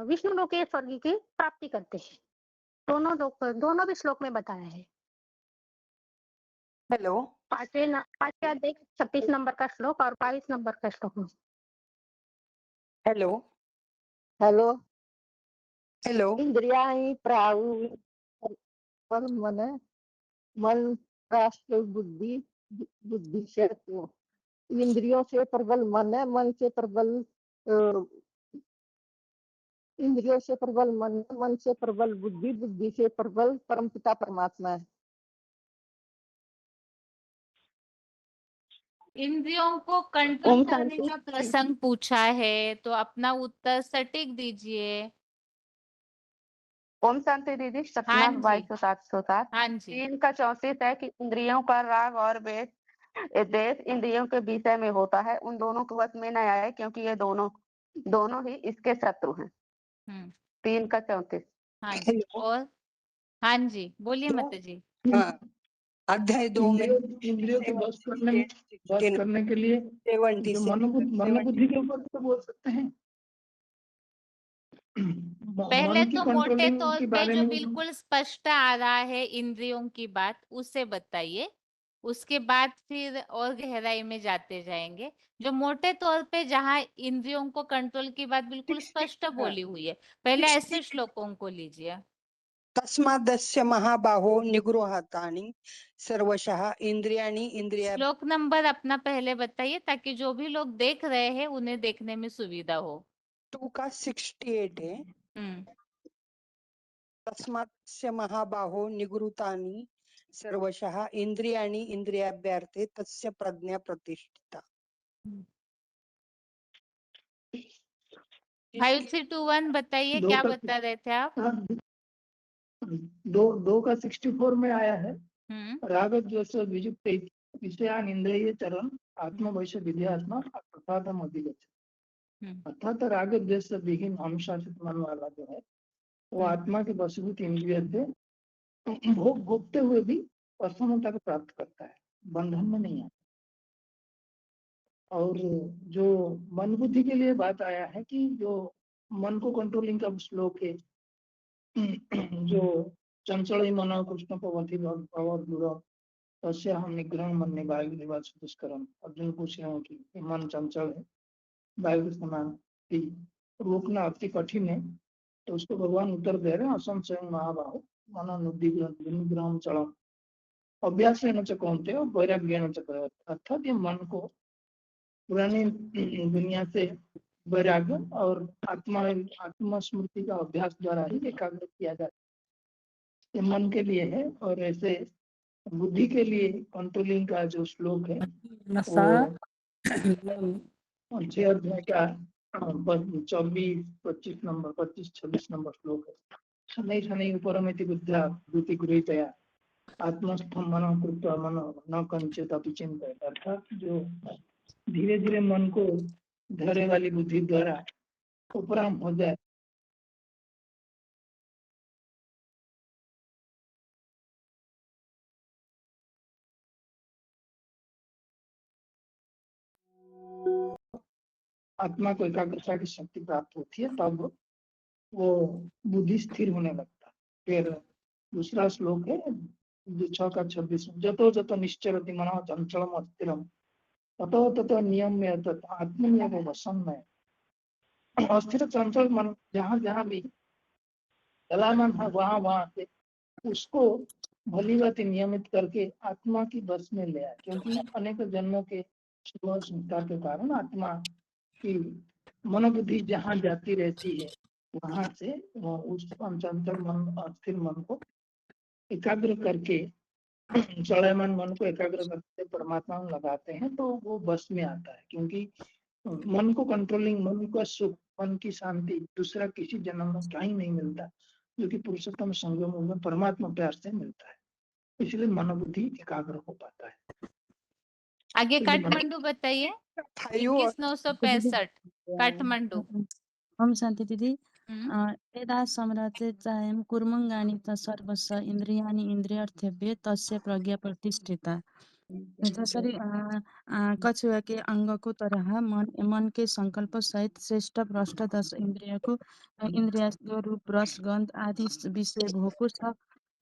विष्णु लोक के स्वर्ग की प्राप्ति करते हैं। दोनों भी श्लोक में बताया है। हेलो। पांचवें अध्याय 26 नंबर का श्लोक और 22 नंबर का श्लोक में। हेलो। हेलो। हेलो। इंद्रियाणि प्राणि मन राष्ट्र बुद्धि बुद्धि से इंद्रियों से प्रबल मन है, मन से प्रबल इंद्रियों से प्रबल मन, मन से प्रबल बुद्धि, बुद्धि से प्रबल परमपिता परमात्मा है। इंद्रियों को कंट्रोल करने का प्रसंग पूछा है, तो अपना उत्तर सटीक दीजिए। ओम शांति दीदी। हाँ सतनाम जी। 22,707। हाँ जी। 3 का 34 है कि इंद्रियों का राग और देश इंद्रियों के विषय में होता है, उन दोनों को वश में न आए क्योंकि ये दोनों ही इसके शत्रु हैं। 3 का 34। हाँ जी। और हाँ जी, बोलिए माता जी। हाँ, अध्याय 2 में इंद्रियों के बस करने के लिए जो मनोबुद्धि के ऊपर तो बोल सकते हैं। पहले मन की तो मोटे कंट्रोलिंग तौर के पे बारे जो में बिल्कुल स्पष्ट आ रहा है इंद्रियों की बात, उसे बताइए। उसके बाद फिर और गहराई में जाते जाएंगे। जो मोटे तौर पे जहाँ इंद्रियों को कंट्रोल की बात बिल्कुल स्पष्ट बोली हुई है, पहले ऐसे श्लोकों को लीजिए। तस्मादस्य महाबाहो निगृहातानि सर्वशः इंद्रियाणि इंद्रिया। श्लोक नंबर अपना पहले बताइए ताकि जो भी लोग देख रहे हैं उन्हें देखने में सुविधा हो। 2 का 68 है। तस्मादस्य महाबाहो निगृहीतानि सर्वशः इंद्रियाणि इंद्रियाभ्यार्थे तस्य प्रज्ञा प्रतिष्ठिता। 5321 बताइए, क्या बता रहे थे आप? 2 का 64 में आया है, राग द्वेष वियुक्त विषयान इंद्रिय चरण आत्म वैश्य विद्यात्मा अर्थात अधिगच्छति। अर्थात राग द्वेष विहीन हम शासित मन वाला जो है वो आत्मा के वशीभूत इंद्रिय से भोगते हुए भी प्रसन्नता को प्राप्त करता है, बंधन में नहीं आता। और जो मन बुद्धि के लिए बात आया है कि जो मन को कंट्रोलिंग का श्लोक है, जो चंचल मन कृष्ण पवंती भव तस्य हम निग्रह मन ने वायु निवास दुष्कर्म। अर्जुन पूछ रहे हैं कि मन चंचल है, वायु के समान कि रोकना अति कठिन है, तो उसको भगवान उत्तर दे रहे हैं असंशय महाबाहो मन निग्रह चलम अभ्यास कौनते और वैराग्य अर्थात ये मन को पुरानी दुनिया से वैराग्य और आत्मा स्मृति का अभ्यास द्वारा ही एकाग्र किया जाता है। ये मन के लिए है। और ऐसे बुद्धि के लिए कंट्रोलिंग का जो श्लोक है वो 6 अध्याय का 24, 25 नंबर 25-26 नंबर श्लोक है। शनै शनै उपरमिति बुद्ध्या भूति गृहीतया आत्मस्थम मन कृत्वा मन न कंचित अपि चिंतयेत्। अर्थात जो धीरे धीरे मन को धैर्य वाली बुद्धि द्वारा उपराम हो जाए, आत्मा को एकाग्रता की शक्ति प्राप्त होती है, तब वो बुद्धि स्थिर होने लगता है। फिर दूसरा श्लोक है 6 का 26, जतो जतो निश्चरति मनः चंचलम अस्थिरम ततो ततो नियम में आत्मनियम वशम में। अस्थिर चंचल मन जहाँ जहाँ भी चलाना था वहां से उसको भली बात नियमित करके आत्मा की बस में ले आए, क्योंकि अनेक जन्मों के स्वभाव संस्कार के कारण आत्मा की मनोबुद्धि जहाँ जाती रहती है वहां से उस पंचंतर मन स्थिर मन को एकाग्र करके चलयमान मन को एकाग्र करके परमात्मा में लगाते हैं तो वो बस में आता है, क्योंकि मन को कंट्रोलिंग, मन का सुख, मन की शांति दूसरा किसी जन्म में कहीं नहीं मिलता, जो कि पुरुषोत्तम संगम में परमात्मा प्यार से मिलता है। इसलिए मनोबुद्धि एकाग्र हो पाता है। आगे काठमांडू बताइए। 21,965 काठमांडू। ओम शांति दीदी। हम्म। यदा सम्राटे चायं कुर्मंगानि सर्वस्व इन्द्रियाणि इन्द्रियार्थेभ्य तस्य प्रज्ञा प्रतिष्ठिता। जसरी कछुआ के अंग को तरह मन के संकल्प सहित श्रेष्ठ भ्रष्ट 10 इंद्रिय को इंद्रिय रूप रस गंध आदि विषय भोग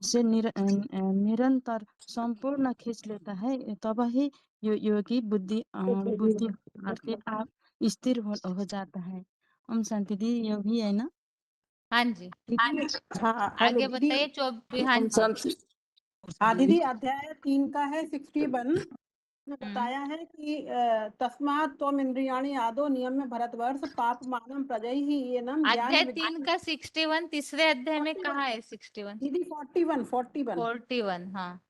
से निरंतर संपूर्ण खींच लेता है, तब ही योगी बुद्धि अर्थात आप स्थिर हो जाता है। ओम शांति दी, ये भी है ना? हाँ जी। हाँ हेलो आगे दीदी। बताइए। हाँ जी। हाँ दीदी, अध्याय 3 का है 61 में बताया है कि तस्मात् त्वम इंद्रियाणि आदो नियम में भरतवर्ष पाप मानम प्रजहि ये नम ज्ञान अध्याय 3 का 61 तीसरे अध्याय में कहाँ है? 61 दीदी 41। हाँ।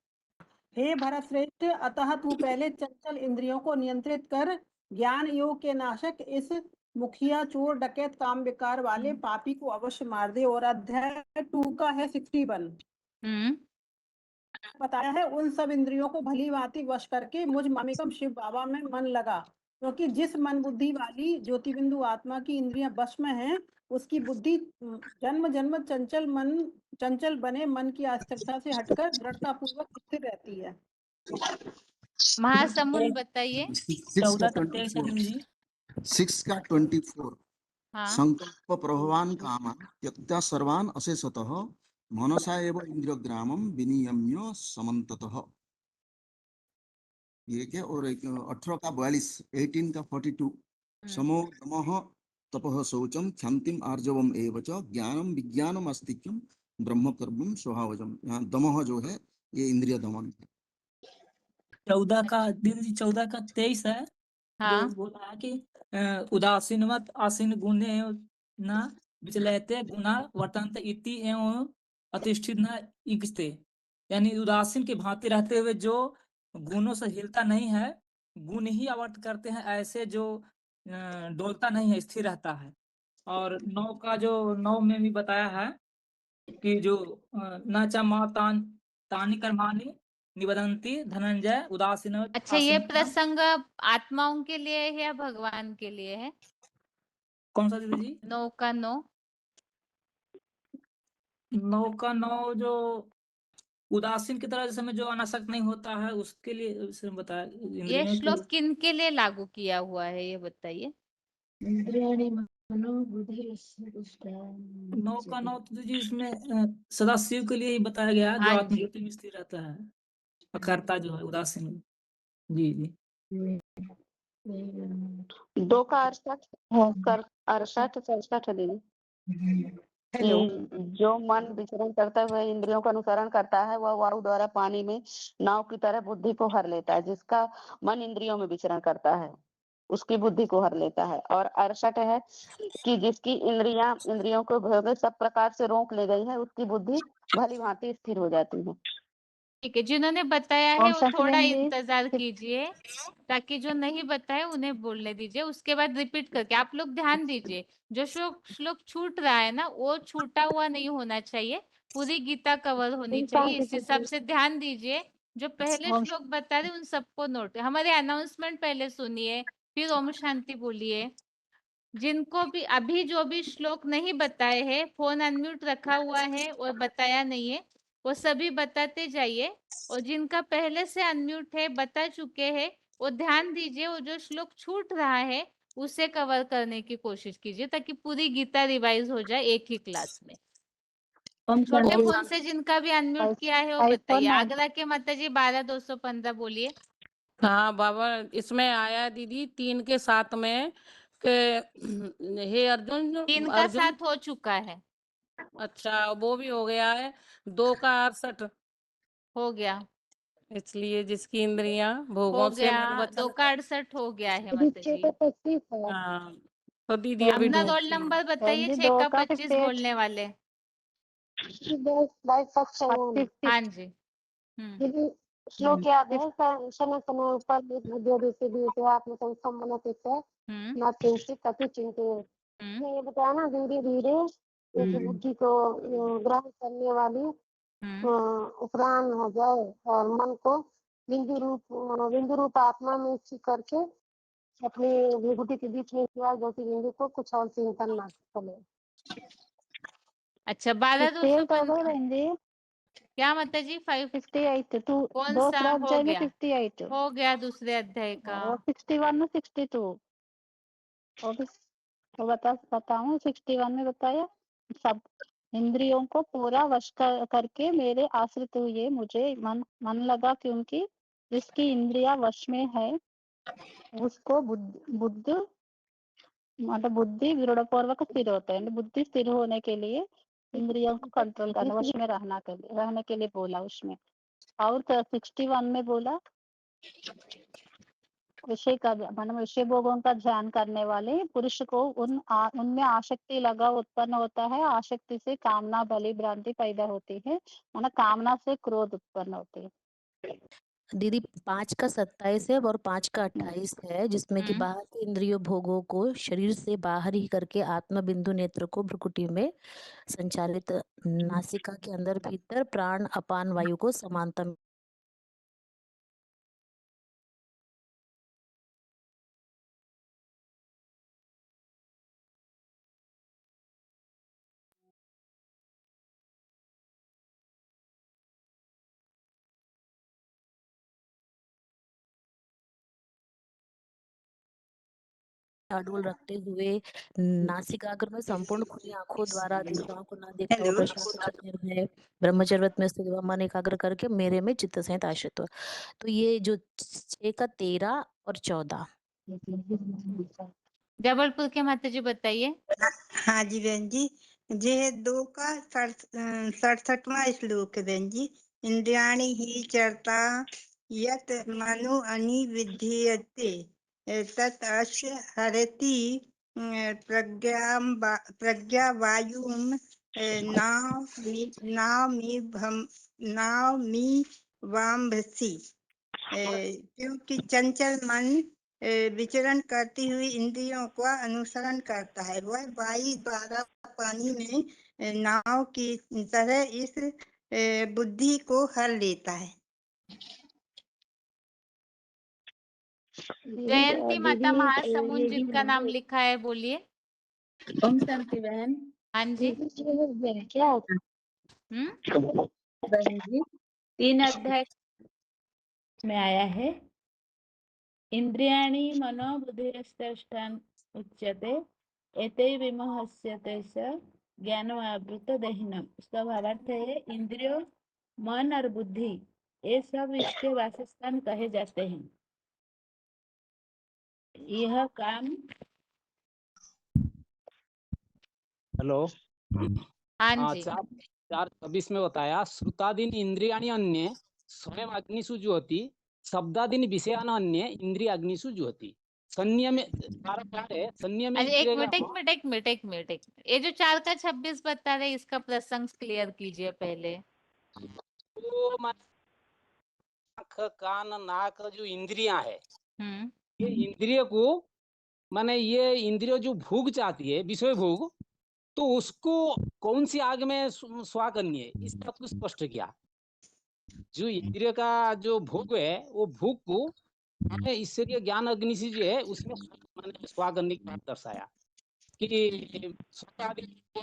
हे भरत श्रेष्ठ, अतः तू पहले चंचल इंद्रियों को नियंत्रित कर ज्ञान योग के नाशक इस मुखिया चोर डकैत काम विकार वाले पापी को अवश्य मार दे। और अध्याय 2 का है 61 बताया है उन सब इंद्रियों को भली भांति वश करके मुझ मामिकम शिव बाबा में मन लगा, क्योंकि जिस मन बुद्धि वाली ज्योति बिंदु आत्मा की इंद्रियां बश में हैं, उसकी बुद्धि जन्म जन्म चंचल बने मन की अस्थिरता से हटकर दृढ़ता पूर्वक स्थिर रहती है। महासमुंद बताइए। 6 का 24 हाँ। संकल्प प्रभवान कामान त्यक्त्वा सर्वान अशेषतः मनसा एव इंद्रियग्रामम विनियम्य समन्ततः। ये क्या? और 18 का 42 18 का 42 समो दमः तपः शौचम क्षांतिम आर्जवम एव च ज्ञानम विज्ञानम आस्तिक्यम ब्रह्म कर्मम स्वभावजम। यहाँ दमः जो है ये इंद्रिय दमन है। 14 का 23 है। हाँ। जो बोला है कि उदासीनवत आसीन गुणे न विचलयते गुना वर्तन्ते इति एवं अतिष्ठित न इगस्ते। यानी उदासीन के भांति रहते हुए जो गुणों से हिलता नहीं है, गुण ही आवर्त करते हैं, ऐसे जो डोलता नहीं है, स्थिर रहता है। और 9 में भी बताया है कि जो न च मातान तानि कर्माणि निबदन्ति धनंजय उदासीन। अच्छा, ये प्रसंग आत्माओं के लिए है या भगवान के लिए है? कौन सा दीदी जी? 9 का 9 जो उदासीन की तरह समय जो अनासक्त नहीं होता है उसके लिए उसने बताया। ये श्लोक किन के लिए लागू किया हुआ है ये बताइए। 9 का 9 तो जी इसमें सदाशिव के लिए ही बताया गया, जो आत्मज्योति में स्थिर रहता है, अकर्ता जो है उदासीन। जी जी। 2 का 68 दीदी। जो मन विचरण करते हुए इंद्रियों का अनुसरण करता है वह वायु द्वारा पानी में नाव की तरह बुद्धि को हर लेता है। जिसका मन इंद्रियों में विचरण करता है उसकी बुद्धि को हर लेता है। और 68 है कि जिसकी इंद्रियों को भोग सब प्रकार से रोक ले गई है उसकी बुद्धि भली भांति स्थिर हो जाती है। ठीक है, जिन्होंने बताया है वो थोड़ा इंतजार कीजिए, ताकि जो नहीं बताए उन्हें बोलने दीजिए। उसके बाद रिपीट करके आप लोग ध्यान दीजिए। जो श्लोक छूट रहा है ना, वो छूटा हुआ नहीं होना चाहिए, पूरी गीता कवर होनी चाहिए। इस हिसाब से ध्यान दीजिए। जो पहले श्लोक बता रहे उन सबको नोट, हमारे अनाउंसमेंट पहले सुनिए, फिर ओम शांति बोलिए। जिनको भी अभी जो भी श्लोक नहीं बताए हैं, फोन अनम्यूट रखा हुआ है और बताया नहीं है, वो सभी बताते जाइए। और जिनका पहले से अनम्यूट है, बता चुके हैं, वो ध्यान दीजिए। वो जो श्लोक छूट रहा है उसे कवर करने की कोशिश कीजिए, ताकि पूरी गीता रिवाइज हो जाए एक ही क्लास में। छोटे फोन से जिनका भी अनम्यूट किया है वो बताइए। आगरा के माता जी 12,215 बोलिए। हाँ बाबा, इसमें आया दीदी 3 के 7 में के हे अर्जुन 3 का 7 हो चुका है। अच्छा, वो भी हो गया है। 2 का 68 हो गया। इसलिए जिसकी इंद्रियां हो भोगों से गया, मन वचन 2 का 68 हो गया है माता जी। हाँ, तो दीदी अभी अपना रोल ढूंढती हूँ। नंबर बताइए, 6 का 25 बोलने वाले। हाँ जी। श्लोक याद है समय समय ऊपर जो आत्मसंस्थम न चिंतित अति चिंतित। ये बताया ना धीरे धीरे एक बुद्धि को ग्रहण करने वाली उपराम हो जाए और मन को बिंदु रूप आत्मा में स्थित करके अपनी विभूति के बीच में किया जैसे बिंदु को कुछ और चिंतन ना करे। अच्छा 12 क्या माता जी 58 कौन सा हो गया? 58 हो गया दूसरे अध्याय का। और 61 में 62 और तो बताऊं 61 में बताया सब इंद्रियों को पूरा वश करके मेरे आश्रित हुए मुझे मन लगा क्योंकि जिसकी इंद्रिया वश में है उसको बुद्धि मतलब बुद्धि दृढ़पूर्वक स्थिर होता है। बुद्धि स्थिर होने के लिए इंद्रियों को कंट्रोल करना वश में रहने के लिए बोला उसमें। और 61 में बोला विषय का मतलब विषय भोगों का ध्यान करने वाले पुरुष को उनमें आसक्ति लगा उत्पन्न होता है। आसक्ति से कामना बलि भ्रांति पैदा होती है मतलब कामना से क्रोध उत्पन्न होते हैं। दीदी 5 का 27 है और 5 का 28 है जिसमें कि बाहर के इंद्रियों भोगों को शरीर से बाहर ही करके आत्मा बिंदु नेत्र को भ्रुकुटी में संचालित नासिका के अंदर भीतर प्राण अपान वायु को समानता में अडोल रखते हुए नासिकाग्र में संपूर्ण खुली आंखों द्वारा दिशाओं को ना देखता हुआ प्रशांत चित्त निर्भय ब्रह्मचर्य में स्थित हुआ मन एकाग्र करके मेरे में चित्त सहित आश्रित हुआ। तो ये जो 6 का 13 और 14 जबलपुर के माता जी बताइए। हाँ जी बहन जी, ये 2 का 67वां श्लोक है बहन जी। इंद्रियाणि ही चरता यत मनु अनिविध्यते तत् अस्य हरति प्रज्ञा वायुम नामी वाम्भसी। क्योंकि चंचल मन विचरण करती हुई इंद्रियों का अनुसरण करता है। वह वायु द्वारा पानी में नाव की तरह इस बुद्धि को हर लेता है। जयंती माता महासमुंद जिनका नाम लिखा है बोलिए। ओम शांति बहन। हाँ जी। क्या बहन जी 3 अध्याय में आया है इंद्रियाणि मनो बुद्धिरष्टान उच्यते एते विमोहस्यते स ज्ञानमावृत देहिनम। उसका भावार्थ है इंद्रियों मन और बुद्धि ये सब इसके वासस्थान कहे जाते हैं। यह काम हेलो हाँ जी। 4:26 में बताया श्रुतादीन इंद्रियाणि अन्य स्वयं अग्निषु जुहोति शब्दादीन विषयान अन्य इंद्रिय अग्निषु जुहोति। संयम 4 है संयम अरे एक मिनट ये जो 4 का 26 बता रहे इसका प्रसंग क्लियर कीजिए पहले। तो आँख कान नाक जो इंद्रियां है ये इंद्रिय को माने ये इंद्रिय जो भोग चाहती है विषय भोग तो उसको कौन सी आग में स्वाह करनी है इस बात को स्पष्ट किया। जो इंद्रिय का जो भोग है वो भोग को मैंने ईश्वरीय ज्ञान अग्नि से जो है उसमें मैंने स्वाह करने की बात दर्शाया कि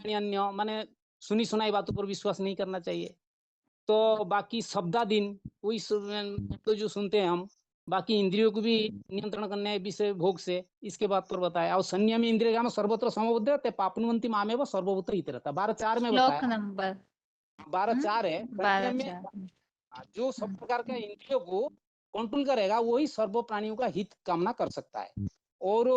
अन्य माने सुनी सुनाई बातों पर विश्वास नहीं करना चाहिए। तो बाकी शब्दादीन वही तो जो सुनते हैं हम बाकी इंद्रियों को भी नियंत्रण करने है विषय भोग से इसके बात पर बताया। और संयमी इंद्रिय में सर्वत्र समबुद्ध ते पापनुवंती मामे व सर्वभूत हित रहता 12:4 में बताया। श्लोक नंबर 12:4 है। संयम में जो सब प्रकार के इंद्रियों को कंट्रोल करेगा वही सर्व प्राणियों का हित कामना कर सकता है। और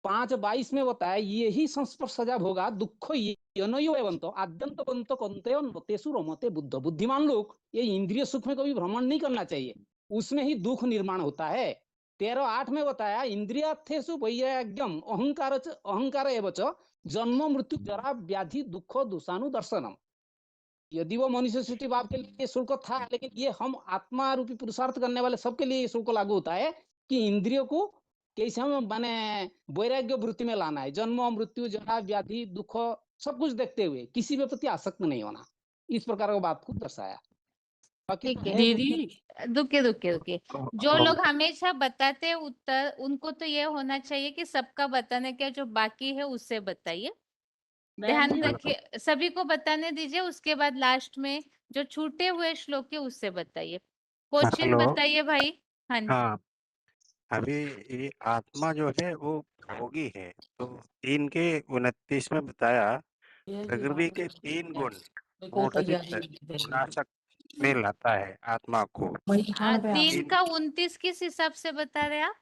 5:22 में बताया यही संस्पर्शजा भोगा दुख यनयो एवंतो आद्यंत पंत कंते नतेसु रमते बुद्ध। बुद्धिमान लोग ये इंद्रिय सुख में कभी भ्रमण नहीं करना चाहिए, उसमें ही दुख निर्माण होता है। 13:8 में बताया इंद्रियार्थेषु वैराग्यम अहंकार एवच जन्म मृत्यु जरा व्याधि दुख दुषानु दर्शनम। यदि वो मनुष्य सृष्टि भाव के लिए शुल्क था, लेकिन ये हम आत्मा रूपी पुरुषार्थ करने वाले सबके लिए शुल्क लागू होता है कि इंद्रियों को कैसे हम माने वैराग्य वृत्ति में लाना है, जन्म मृत्यु जरा व्याधि दुख सब कुछ देखते हुए किसी भी प्रति आसक्त नहीं होना, इस प्रकार का बात को दर्शाया। बाकी ठीक है दीदी रुके जो लोग हमेशा बताते हैं उत्तर, उनको तो ये होना चाहिए कि सबका बताने का जो बाकी है उससे बताइए। ध्यान रखिए, सभी को बताने दीजिए, उसके बाद लास्ट में जो छूटे हुए श्लोक है उससे बताइए। Question hello. बताइए भाई। हाँ जी। हाँ, अभी ये आत्मा जो है वो भोगी है, तो 3:29 में बताया प्रकृति के 3 गुण मूढ़जित विनाशक में लाता है आत्मा को। 3 का 29 किस हिसाब से बता रहे आप?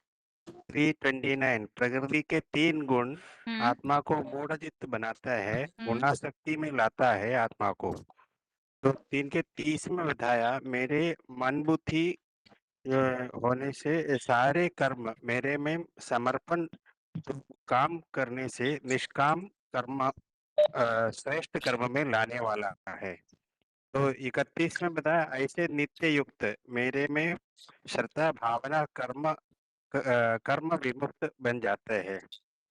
3:29 प्रकृति के 3 गुण आत्मा को मूढ़जित बनाता है, गुणाशक्ति में लाता है आत्मा को। तो 3:30 में बताया मेरे मन बुद्धि होने से सारे कर्म मेरे में समर्पण काम करने से निष्काम कर्म श्रेष्ठ कर्म में लाने वाला है। तो 31 में बताया ऐसे नित्य युक्त मेरे में श्रद्धा भावना कर्म विमुक्त बन जाते हैं।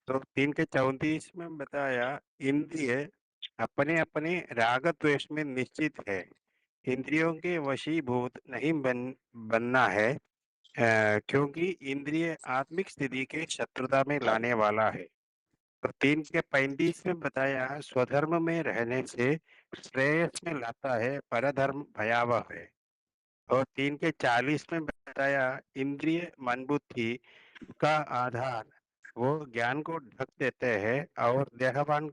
तो 3:34 में बताया इंद्रिय अपने अपने राग द्वेष में निश्चित है, इंद्रियों के वशीभूत नहीं बनना है, क्योंकि इंद्रिय आत्मिक स्थिति के शत्रुता में लाने वाला है। तो 3:35 में बताया स्वधर्म में रहने से श्रेयस में लाता है, परधर्म भयावह है। और 3:40 में बताया इंद्रिय मन बुद्धि का आधार वो ज्ञान को ढक देते हैं और देहवान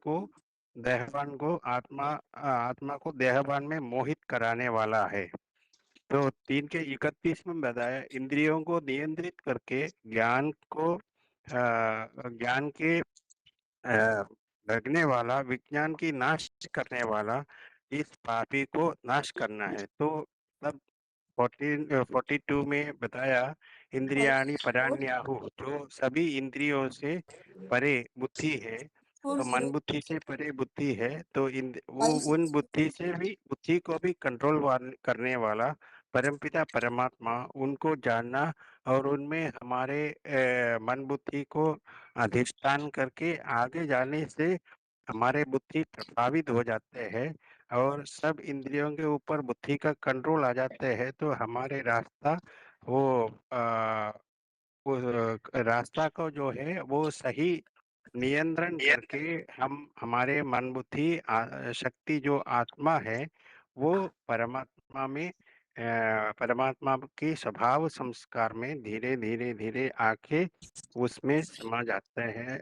को आत्मा को देहवान में मोहित कराने वाला है। तो 3:31 में बताया इंद्रियों को नियंत्रित करके ज्ञान के भगने वाला विज्ञान की नाश करने वाला इस पापी को नाश करना है। तो तब 42 में बताया इंद्रियाणि पराण्याहु, जो सभी इंद्रियों से परे बुद्धि है, तो मन बुद्धि से परे बुद्धि है, तो वो उन बुद्धि को भी कंट्रोल करने वाला परमपिता परमात्मा, उनको जानना और उनमें हमारे मन बुद्धि को अधिष्ठान करके आगे जाने से हमारे बुद्धि प्रभावित हो जाते हैं और सब इंद्रियों के ऊपर बुद्धि का कंट्रोल आ जाते हैं। तो हमारे रास्ता को जो है वो सही नियंत्रण करके हम हमारे मन बुद्धि शक्ति जो आत्मा है वो परमात्मा के स्वभाव संस्कार में धीरे धीरे धीरे आके उसमें समा जाते हैं,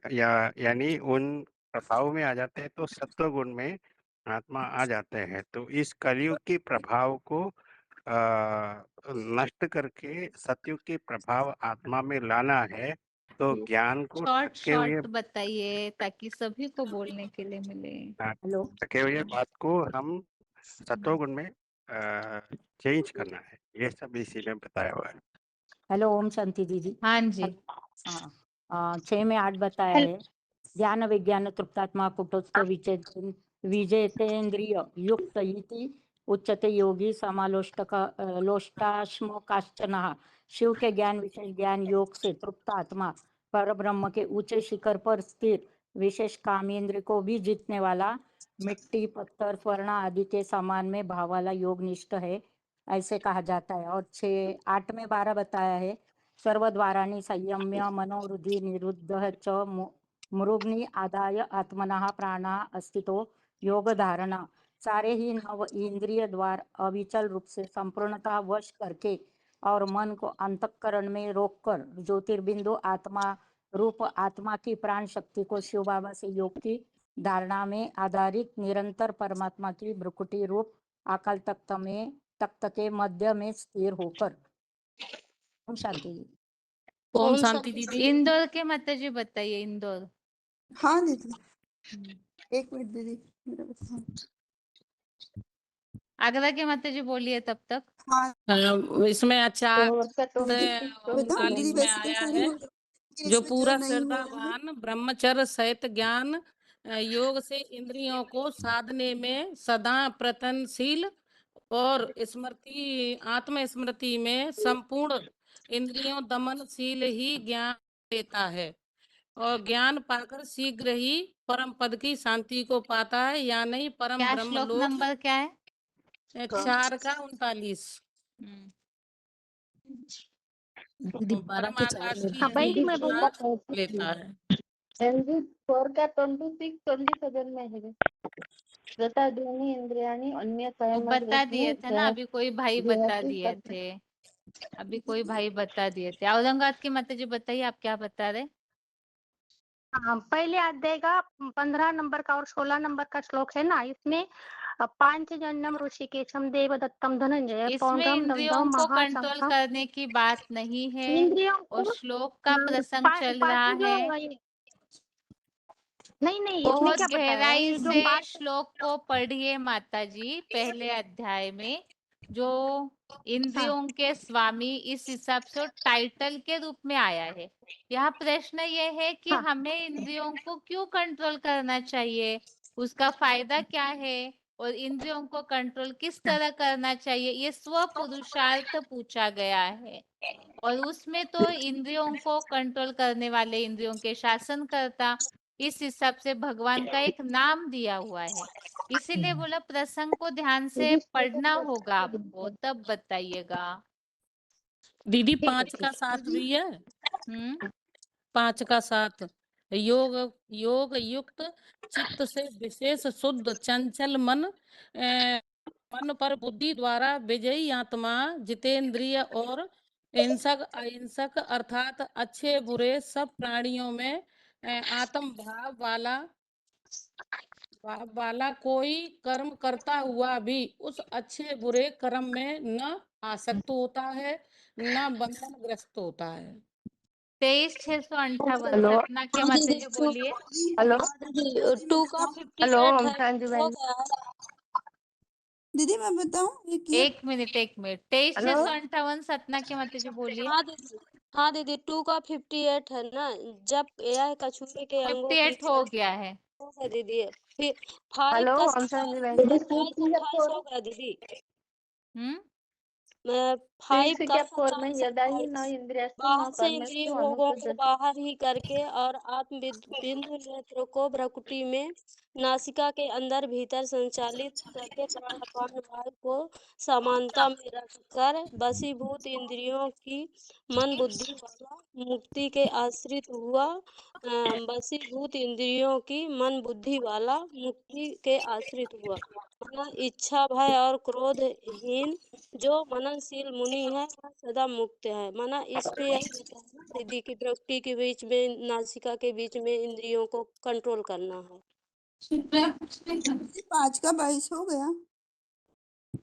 यानी उन प्रभाव में आ जाते हैं, तो सत्व गुण में आत्मा आ जाते हैं। तो इस कलयुग के प्रभाव को नष्ट करके सतयुग के प्रभाव आत्मा में लाना है, तो ज्ञान को शॉर्ट बताइए ताकि सभी को बोलने के लिए मिले। ढके हुए बात को हम सत्वगुण में चेंज करना है, ये सब इसी में बताया हुआ है। हेलो ओम शांति दीदी। हाँ जी। 6 में 8 बताया है ज्ञान विज्ञान तृप्तात्मा कुटस्थ विजयतेन्द्रिय युक्त इति उच्चते योगी लोष्टाश्म काश्चन। शिव के ज्ञान विशेष ज्ञान योग से तृप्त आत्मा पर ब्रह्म के ऊंचे शिखर पर स्थिर विशेष कामेंद्र को भी जीतने वाला मिट्टी पत्थर स्वर्ण आदि के समान में भाव वाला योग निष्ठ है, ऐसे कहा जाता है। और 8 में 12 बताया है सर्वद्वाराणि संयम्य मनोवृद्धि निरुद्ध च मृग्नि आदाय आत्मनः प्राणा अस्तित्व योग धारणा। सारे ही नव इंद्रिय द्वार अविचल रूप से संपूर्णतः वश करके और मन को अंतःकरण में रोककर ज्योतिर्बिंदु आत्मा रूप आत्मा की प्राण शक्ति को शिव बाबा से योग की धारणा में आधारित निरंतर परमात्मा की भ्रुकुटी रूप अकाल तख्त के मध्य में स्थिर होकर। शांति। ओम शांति दीदी। इंदौर के माता जी बताइए, इंदौर। हाँ दीदी, एक मिनट दीदी, मेरा बताओ। आगरा के माता जी बोलिए तब तक। हाँ इसमें अच्छा बताओ दीदी, 39 में वैसे तो आया सही है, हो गया, लेकिन जो इसमें पूरा नहीं हो रहा है। श्रद्धावान ब्रह्मचर्य सहित ज्ञान योग से इंद्रियों को साधने में सदा प्रयत्नशील और स्मृति आत्म स्मृति में संपूर्ण इंद्रियों दमनशील ही ज्ञान लेता है और ज्ञान पाकर शीघ्र ही परम पद की शांति को पाता है, या नहीं परम क्या ब्रह्म श्लोक लोक। नंबर क्या है? 4 का 39। दीदी 12 परम के 4 आकाश में। की हाँ भाई भी मैं ज्योति बोलूँ लेता है। 4 का 26 27 में है। प्रता ध्वनि इंद्रियाणि अन्य वो स्वयं बता दिए थे ना, अभी कोई भाई बता दिए थे, अभी कोई भाई बता दिए थे। औरंगाबाद की माता जी बताइए, आप क्या बता रहे? हाँ, पहले अध्याय का 15 नंबर का और 16 नंबर का श्लोक है ना, इसमें 5 जन्म ऋषिकेशम देवदत्तम धनंजय इसमें पौंड्रम इंद्रियों दमदम को कंट्रोल महाशंखम। करने की बात नहीं है, इंद्रियों और को श्लोक का प्रसंग चल रहा है। नहीं इसमें बहुत क्या बताया है, गहराई ये जो से 5 श्लोक को पढ़िए माता जी, पहले अध्याय में जो इंद्रियों के स्वामी इस हिसाब से टाइटल के रूप में आया है। यहाँ प्रश्न ये है कि हमें इंद्रियों को क्यों कंट्रोल करना चाहिए, उसका फायदा क्या है, और इंद्रियों को कंट्रोल किस तरह करना चाहिए, ये स्व पुरुषार्थ पूछा गया है। और उसमें तो इंद्रियों को कंट्रोल करने वाले, इंद्रियों के शासन करता, इस हिसाब से भगवान का एक नाम दिया हुआ है। इसीलिए बोला प्रसंग को ध्यान से पढ़ना होगा आपको, तब बताइएगा। दीदी 5 का 7 भी है। 5 का 7 योग योग युक्त चित्त से विशेष शुद्ध चंचल मन मन पर बुद्धि द्वारा विजयी आत्मा जितेंद्रिय और हिंसक अहिंसक अर्थात अच्छे बुरे सब प्राणियों में आत्म भाव वाला कोई कर्म करता हुआ भी उस अच्छे बुरे कर्म में न आसक्त होता है, न बंधनग्रस्त होता है। 23,658 हेलो सपना के माता जी बोलिए। हेलो 2 का 58 है। दीदी मैं बताऊं एक मिनट 23,658 सपना के माता जी बोलिए। हाँ दीदी 2 का 58 है ना, जब यह कछुए के अंगों की 58 हो गया है। दीदी फिर 5 हेलो का हम 27 हो गया दीदी। 5 का 27 बाहर से इंद्रिय भोगों को बाहर ही करके और आत्म बिंदु नेत्र को भ्रुकुटी में नासिका के अंदर भीतर संचालित करके प्राणापान वायु को समानता में रखकर वशीभूत इंद्रियों की मन बुद्धि वाला मुक्ति के आश्रित हुआ वशीभूत इंद्रियों की मन बुद्धि वाला मुक्ति के आश्रित हुआ। माना इच्छा भय और क्रोधहीन जो मननशील मुनि है वह सदा मुक्त है। माना इस पे यही लिखा है ना दीदी की प्रकृति के बीच में नासिका के बीच में इंद्रियों को कंट्रोल करना है। 5 का 22 हो गया,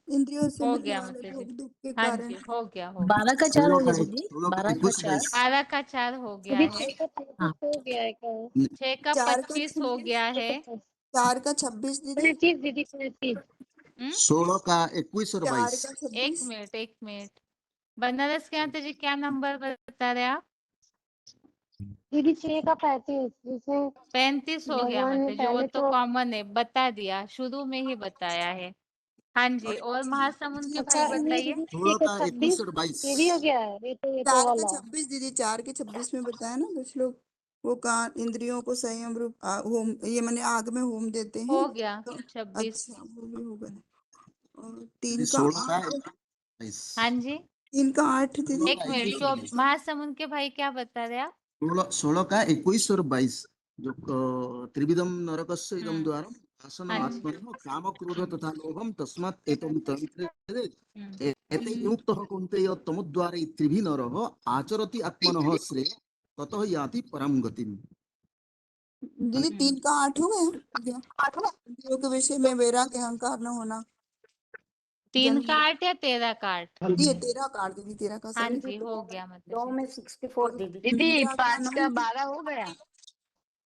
इंद्रियों से हो मिलने गया वाले माता भोग जी। दुख के हाँ कारण। जी, हो गया 12 का 4 हो गया दीदी, 12 का 4। 12 का 4 हो गया है। 6 का 25 हो गया है। 4 का 26 दीदी। 16 का 21 और 22। 4 का 26। एक मिनट बनारस के माता जी क्या नंबर बता रहे आप? दीदी 6 का 35 जिसमें 35 हो गया भगवान ने माता जी, वो पहले तो कॉमन है, बता दिया, शुरू में ही बताया है। हाँ जी, और महासमुंद के भाई बताइए। 16 का 21 और 22। ये भी हो गया है, ये तो 4 का वाला 26 दीदी, 4 के 26 में बताया ना कुछ लोग, वो कान इंद्रियों को संयम रूप होम, ये मैंने आग में होम देते हैं। हो गया तो 26। अच्छा वो भी हो गया। और 3 का 16 का 8। 22। हाँ जी 3 का 8 दीदी। एक मिनट, तो महासमुंद के भाई क्या बता रहे आप? 16 का 21 और 22 जो त्रिविधम नरकस्य इदम द्वारम आसन हाँ जी। आत्मनो काम क्रोध तथा लोभम तस्मात् एतम तंत्रे एते युक्तः कौन्तेय तमुद्वारे त्रिभि नरः आचरति आत्मनः श्रेय ततः याति परम गतिम्। दीदी 3 का 8 हो गया। इंद्रियों के विषय में वैराग्य अहंकार न होना। 3 का 8 या 13 का 8? ये 13 काट दीदी, 13 का हाँ 7। जी, हो गया माता 2 जी। में 64 दीदी। दीदी क्या 5 का 9? 12 हो गया।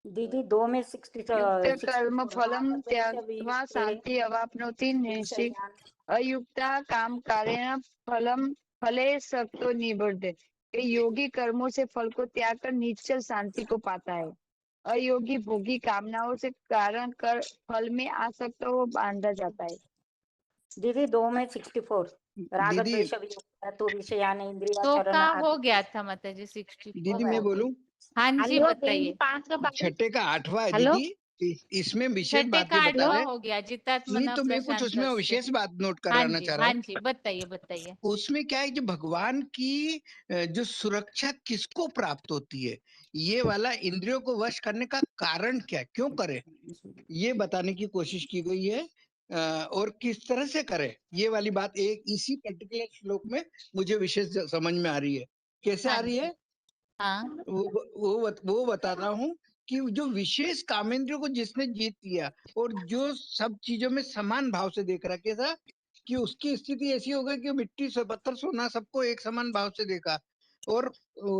दीदी 2 में 60 युक्त कर्म 64 फलम महाप्रवेश त्यागत्वा वियुक्ते शांति अवाप्नोति नैषिक विषयान् अयुक्ता काम कारेण फलम फले सक्तो निबद्धते। ये योगी कर्मों से फल को त्याग कर निश्चल शांति को पाता है। अयोगी भोगी कामनाओं से कारण कर फल में आसक्त वो बांधा जाता है। दीदी 2 में 64 राग दीदी द्वेष वियुक्त तो विषयान तो इंद्रियाचरण का हो आदि गया था माता जी 64? दीदी मैं बोलूं, हाँ जी, हेलो बताइए। 5 का 12। छठे का 8वां है हेलो दीदी। इसमें विशेष 6ठे बात का ये बता 8वां रहे, हो गया, नहीं जितात्मना तो मैं कुछ उसमें प्रशांतस्य। विशेष बात नोट हाँ कराना जी, चाह रहा हाँ हूँ। जी, बताइए बताइए। उसमें क्या है कि भगवान की जो सुरक्षा किसको प्राप्त होती है, ये वाला इंद्रियों को वश करने का कारण क्या, क्यों करे, ये बताने की कोशिश की गई है। और किस तरह से करे, ये वाली बात एक इसी पर्टिकुलर श्लोक में मुझे विशेष समझ में आ रही है। कैसे आ हाँ रही जी, है हाँ। वो बता रहा हूँ कि जो विशेष कामेंद्रियों को जिसने जीत लिया और जो सब चीजों में समान भाव से देख रहा, कैसा कि उसकी स्थिति ऐसी हो गई कि मिट्टी से पत्थर सोना सबको एक समान भाव से देखा। और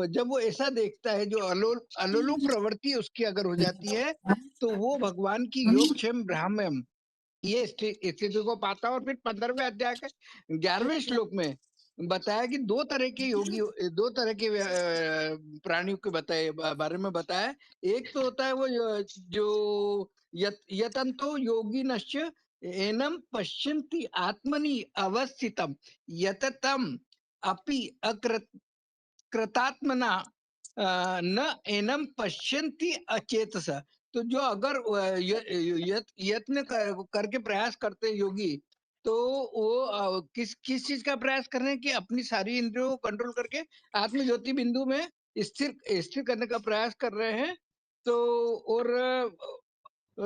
जब वो ऐसा देखता है, जो अलोलु प्रवृत्ति उसकी अगर हो जाती है, तो वो भगवान की योगक्षेम ब्राह्मण ये स्थिति को पाता। और फिर 15वें अध्याय के 11वें श्लोक में बताया कि दो तरह के योगी, दो तरह के प्राणियों के बारे में बताया। एक तो होता है वो जो यतंतो योगी नश्य एनम पश्यन्ति आत्मनि अवस्थितम यततम अपि कृतात्मना न एनम पश्यन्ति अचेतस। तो जो अगर यत्न करके प्रयास करते हैं योगी, तो वो किस चीज का प्रयास कर रहे हैं कि अपनी सारी इंद्रियों को कंट्रोल करके आत्म ज्योति बिंदु में स्थिर करने का प्रयास कर रहे हैं। तो और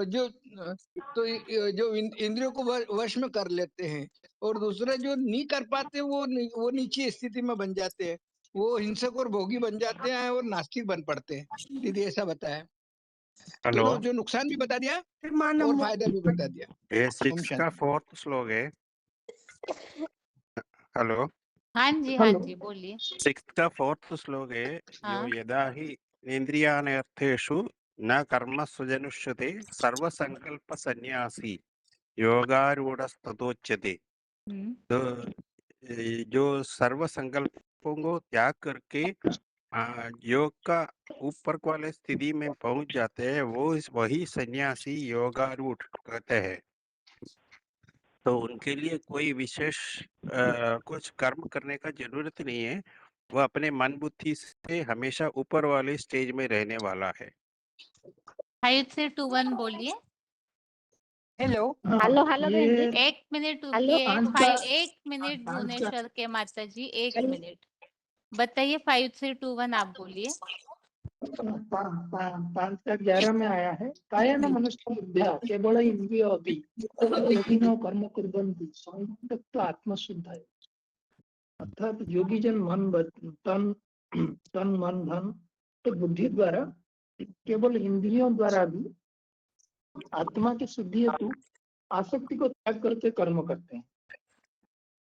जो तो जो इंद्रियों को वश में कर लेते हैं, और दूसरे जो नहीं कर पाते वो नीची स्थिति में बन जाते हैं, वो हिंसक और भोगी बन जाते हैं और नास्तिक बन पड़ते हैं। दीदी ऐसा बताया। हेलो, दोनों जो नुकसान भी बता दिया और फायदा भी बता दिया। ये ओम 6 का शांति। 4th श्लोक है। हेलो, हाँ जी, हाँ जी, बोलिए। 6 का 4th श्लोक है। यो हाँ। यदा ही इंद्रियाणि अर्थेषु न कर्मसु जनुष्यते सर्वसंकल्प सन्यासी योगारूढ़स्ततोच्यते। तो जो सर्व संकल्पों को त्याग करके योग का ऊपर वाले स्थिति में पहुंच जाते हैं, वही सन्यासी योगारूढ़ कहते हैं। तो उनके लिए कोई विशेष कुछ कर्म करने का जरूरत नहीं है, वो अपने मन बुद्धि से हमेशा ऊपर वाले स्टेज में रहने वाला है। 5 से 2 1 बोलिए। हेलो हेलो हेलो बहन जी। 1 मिनट हेलो। रुकिए। 1 मिनट भुवनेश्वर के माता जी, 1 मिनट बताइए। 5 से 2 1 आप बोलिए। 5 का 11 में आया है, कायेन मनसा बुद्ध्या केवल इंद्रियो अपि योगिनो कर्म कुर्वन्ति संयुक्त आत्मशुद्धाय। अर्थात योगी जन तन मन धन तो बुद्धि द्वारा केवल इंद्रियों द्वारा भी आत्मा की शुद्धि हेतु आसक्ति को त्याग करके कर्म करते हैं।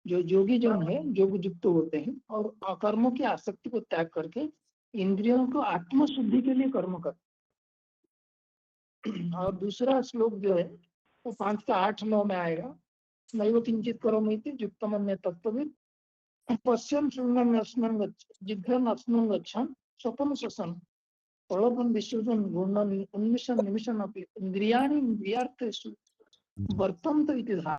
जो योगी जन है योग युक्त होते हैं और अकर्मों की आसक्ति को त्याग करके इंद्रियों को आत्म शुद्धि के लिए कर्म करते हैं। और दूसरा श्लोक जो है वो 5 का 8 9 में आएगा। नैव किंचित करोमीति युक्तमन्य तत्त्वविद पश्यन् शृण्वन् अस्मन् जिघ्रन् अस्मन् गच्छन् स्वपन् शशन् प्रलोभन् विसृजन् घूर्णन् उन्मिषन् निमिषन् अपि इंद्रियाणि इंद्रियार्थेषु वर्तन्त इति धारणा।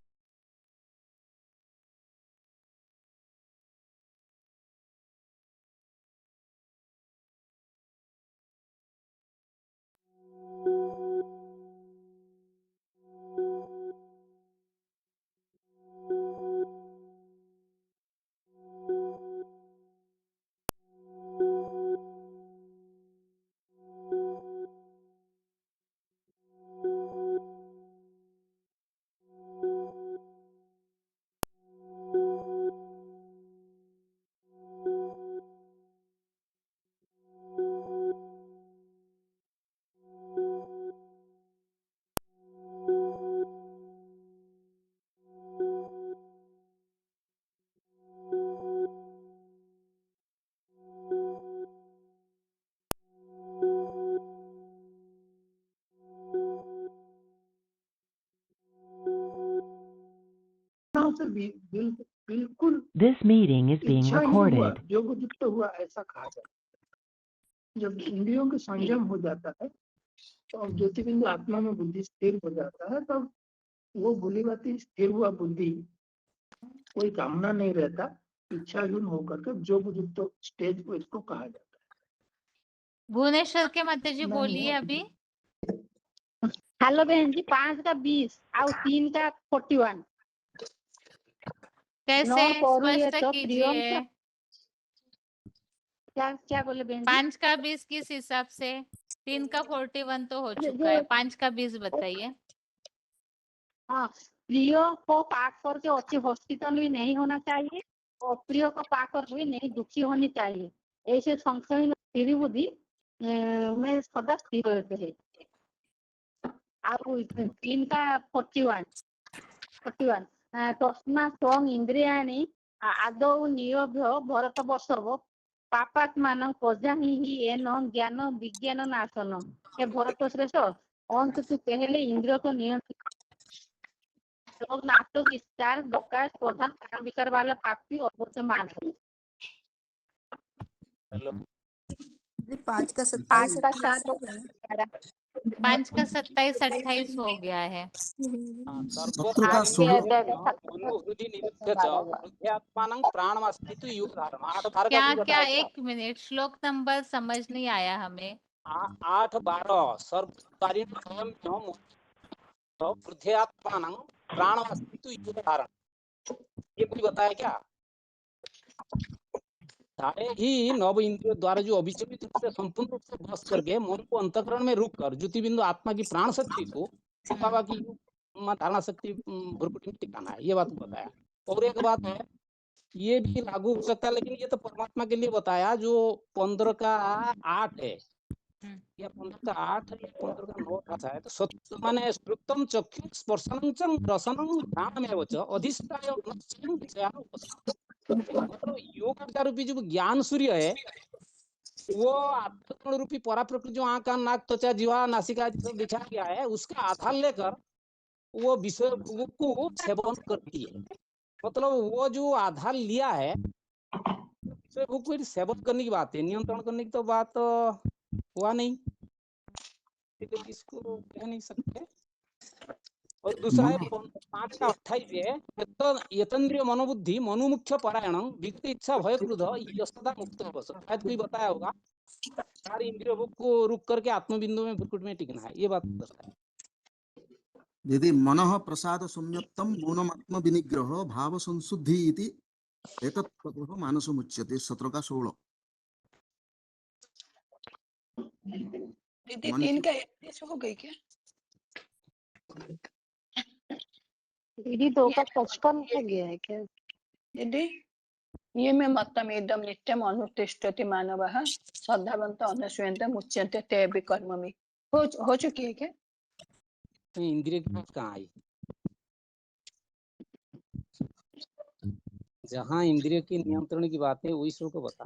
से बिल्कुल This meeting is being इच्छाहीन हुआ, recorded. योगयुक्त हुआ, ऐसा कहा जाता है। जब इंद्रियों के संयम हो जाता है तो ज्योतिबिंदु आत्मा में बुद्धि स्थिर हो जाता है, तब वो भूली बाती स्थिर हुआ बुद्धि, कोई कामना नहीं रहता, इच्छाहीन होकर के योगयुक्त स्टेज को इसको कहा जाता है। भुवनेश्वर के माता जी नहीं, बोलिए अभी। हेलो बहन जी, 5 का 20 और 3 का 41 कैसे नौ करो ये स्पष्ट तो प्रियम कीजिए। क्या क्या बोले बहन जी? 5 का 20 किस हिसाब से? 3 का 41 तो हो चुका है, 5 का 20 बताइए। हाँ, प्रियो को पाक करके अच्छी हॉस्पिटल भी नहीं होना चाहिए और प्रियो को पाक कर भी नहीं दुखी होनी चाहिए। ऐसे संशय में स्थिर बुद्धि में सदा स्थिर रहते हैं। आप 3 का 41 तस्मा स्वं इंद्रियाणि आदौ नियोभ्य भरत बसव पापात्मान प्रजाहि एन ज्ञान विज्ञान नाशनम। हे भरत श्रेष्ठ, अंत से पहले इंद्रियों को नियंत्रित लोग नाटक विस्तार डकार प्रधान कारण विकार वाला पापी और बहुत मान। हेलो 5 का 5 का 27 7 5 का 27 28 हो गया है। सत्र का 16 क्या क्या 1 मिनट, श्लोक नंबर समझ नहीं आया हमें। 8-12 सर्वकारीण वृद्ध्यात्मानं प्राणमस्ति युगधारण, ये कोई बताया क्या? सारे ही नव इंद्रियों द्वारा जो अभिचलित रूप से संपूर्ण रूप से बस करके मन को अंतःकरण में रुक कर ज्योति बिंदु आत्मा की प्राण शक्ति को बाबा की धारणा शक्ति भ्रुकुटी में टिकाना है, ये बात बताया। और एक बात है, ये भी लागू हो सकता है, लेकिन ये तो परमात्मा के लिए बताया जो 15 का 8 है या 15 का 8 या 15 का 9 ऐसा है। तो सत्य माने श्रुतम चक्षु स्पर्शनं च रसनं ज्ञानमेव च अधिष्ठाय मतलब योग का रूपी जो ज्ञान सूर्य है वो आत्मगुण रूपी पराप्रकृति जो आंख कान नाक त्वचा जीवा नासिका सब बिछा गया है, उसका आधार लेकर वो विषय को सेवन करती है। मतलब वो जो आधार लिया है विषय को सेवन करने की बात है, नियंत्रण करने की तो बात हुआ नहीं, इसको कह नहीं सकते। और दूसरा है 5 का 28 है यतेंद्रिय मनोबुद्धि मनुमुख्य परायण विगत इच्छा भय क्रोध यस्तदा मुक्त हो। शायद कोई बताया होगा, सारी इंद्रियों को रुक करके आत्मबिंदु में भ्रुकुट में टिकना है, ये बात बताया। यदि मनः प्रसाद संयुक्तम मौनमात्म विनिग्रह भाव संशुद्धि इति एतत् ततो मानसमुच्यते। 17 का 16 दीदी 3 का 31 हो गई क्या? दीदी 2 का 55 हो गया है क्या? दीदी ये में मतम एकदम नित्यम अनुतिष्ठति मानवः श्रद्धावंत अनुसूयन्ते मुच्यन्ते ते अपि कर्मणि हो चुकी है क्या? इंद्रिय की बात कहाँ आई? जहाँ इंद्रिय के नियंत्रण की बात है वही श्लोक को बता।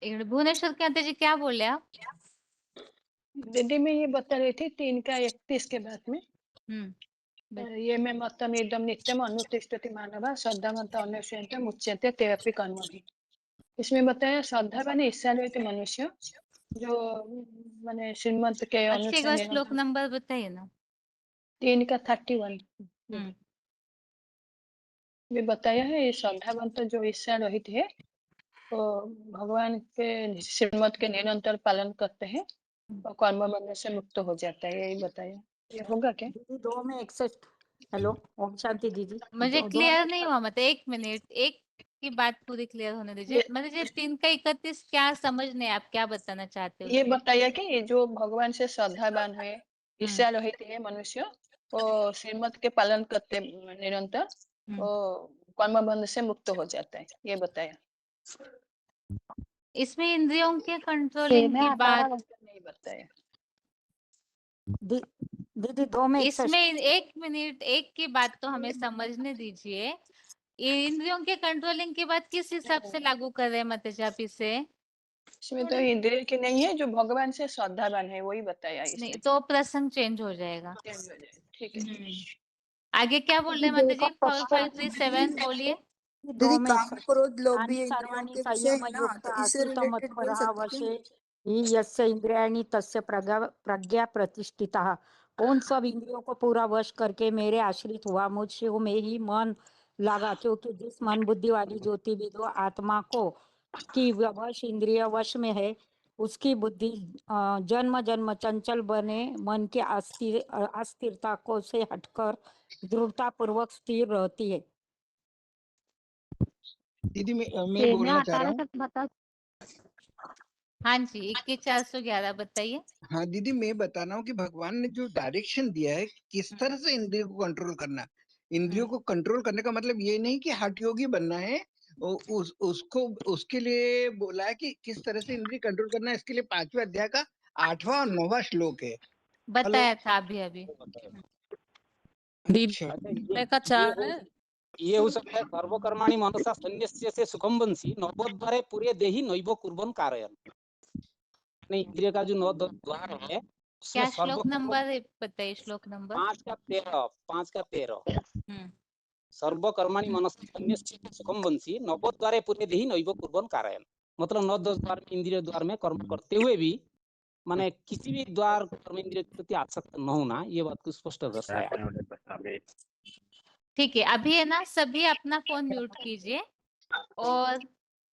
भुवनेश्वर के जी क्या बोले आप? दीदी मैं ये बता रही थी 3 का 31 के बाद में ये में मतम एकदम नित्यम अनुतिष्ठति मानवः श्रद्धावंत अनुसूयन्ते मुच्यन्ते ते अपि कर्मणि। इसमें बताया श्रद्धा माने ईर्ष्या रहित मनुष्य जो माने श्रीमत के अनुसार श्लोक नंबर बताइए ना। 3 का 31 भी बताया है। ये श्रद्धावंत जो ईर्ष्या रहित है तो भगवान के श्रीमत के निरंतर पालन करते हैं और कर्म बंधन से मुक्त हो जाता है, यही बताया। ये होगा क्या? 2 में 61। हेलो ओम शांति दीदी, मुझे क्लियर नहीं हुआ, मतलब 1 मिनट, एक की बात पूरी क्लियर होने दीजिए। मतलब ये 3 का 31 क्या समझ नहीं, आप क्या बताना चाहते हो? ये बताया कि जो भगवान से श्रद्धावान है, ईर्ष्या रहित है मनुष्य और श्रीमत के पालन करते निरंतर और कर्म बंधन से मुक्त हो जाता है, ये बताया। इसमें इंद्रियों के कंट्रोलिंग की बात नहीं बताया। दीदी 2 में इसमें 1 मिनट, एक की बात तो हमें समझने दीजिए। इंद्रियों के कंट्रोलिंग की बात किस हिसाब से लागू कर रहे हैं माताजी आप इसे? इसमें तो इंद्रिय की नहीं है, जो भगवान से श्रद्धावान है वही बताया नहीं इसमें। तो प्रसंग चेंज हो जाएगा। चेंज हो जाए, ठीक है। आगे क्या बोल रहे हैं माताजी? 4537 बोलिए। दीदी 2 में काम क्रोध लोभ भी तानि इंद्रियों सर्वाणि के विषय है ना, संयमयुक्त तो इससे आसीत् रिलेटेड बोल मत्परः सकते क्या? वशे हि यस्य इंद्रियाणि तस्य प्रज्ञा प्रतिष्ठिता। कौन सब इंद्रियों को पूरा वश करके मेरे आश्रित हुआ, मुझसे में ही मन लगा, क्योंकि जिस मन बुद्धि वाली ज्योति विदो आत्मा को की वश इंद्रिय वश में है, उसकी बुद्धि जन्म जन्म चंचल बने मन की अस्थिरता को से हटकर दृढ़ता पूर्वक स्थिर रहती है। दीदी मैं बोलना चाह रहा हूँ। बता। हाँ जी, 21,411 बताइए। हाँ दीदी, मैं बता रहा हूँ कि भगवान ने जो डायरेक्शन दिया है किस तरह से इंद्रियों को कंट्रोल करना। इंद्रियों को कंट्रोल करने का मतलब ये नहीं कि हठ योगी बनना है। उसको उसके लिए बोला है कि किस तरह से इंद्रिय कंट्रोल करना है। इसके लिए 5वें अध्याय का 8वां और 9वां श्लोक है। बताया था अभी। ये हो सकता है सर्वकर्माणि मनसा संन्यस्य से सुखम बंसी नवद्वारे पूरे देहि नैव कुर्बन कारयन्। नहीं, इंद्रिय का जो 9 द्वार है क्या श्लोक नंबर बताइए? श्लोक नंबर 5 का 13 सर्वकर्माणि मनसा संन्यस्य से सुखम बंसी नवद्वारे पूरे देहि नैव कुर्बन कारयन्। मतलब 9-10 द्वार में, इंद्रिय द्वार में कर्म करते हुए भी माने किसी भी द्वार कर्म इंद्रिय के प्रति आसक्त न होना, ये बात को स्पष्ट दर्शाया। ठीक है, अभी है ना, सभी अपना फोन म्यूट कीजिए। और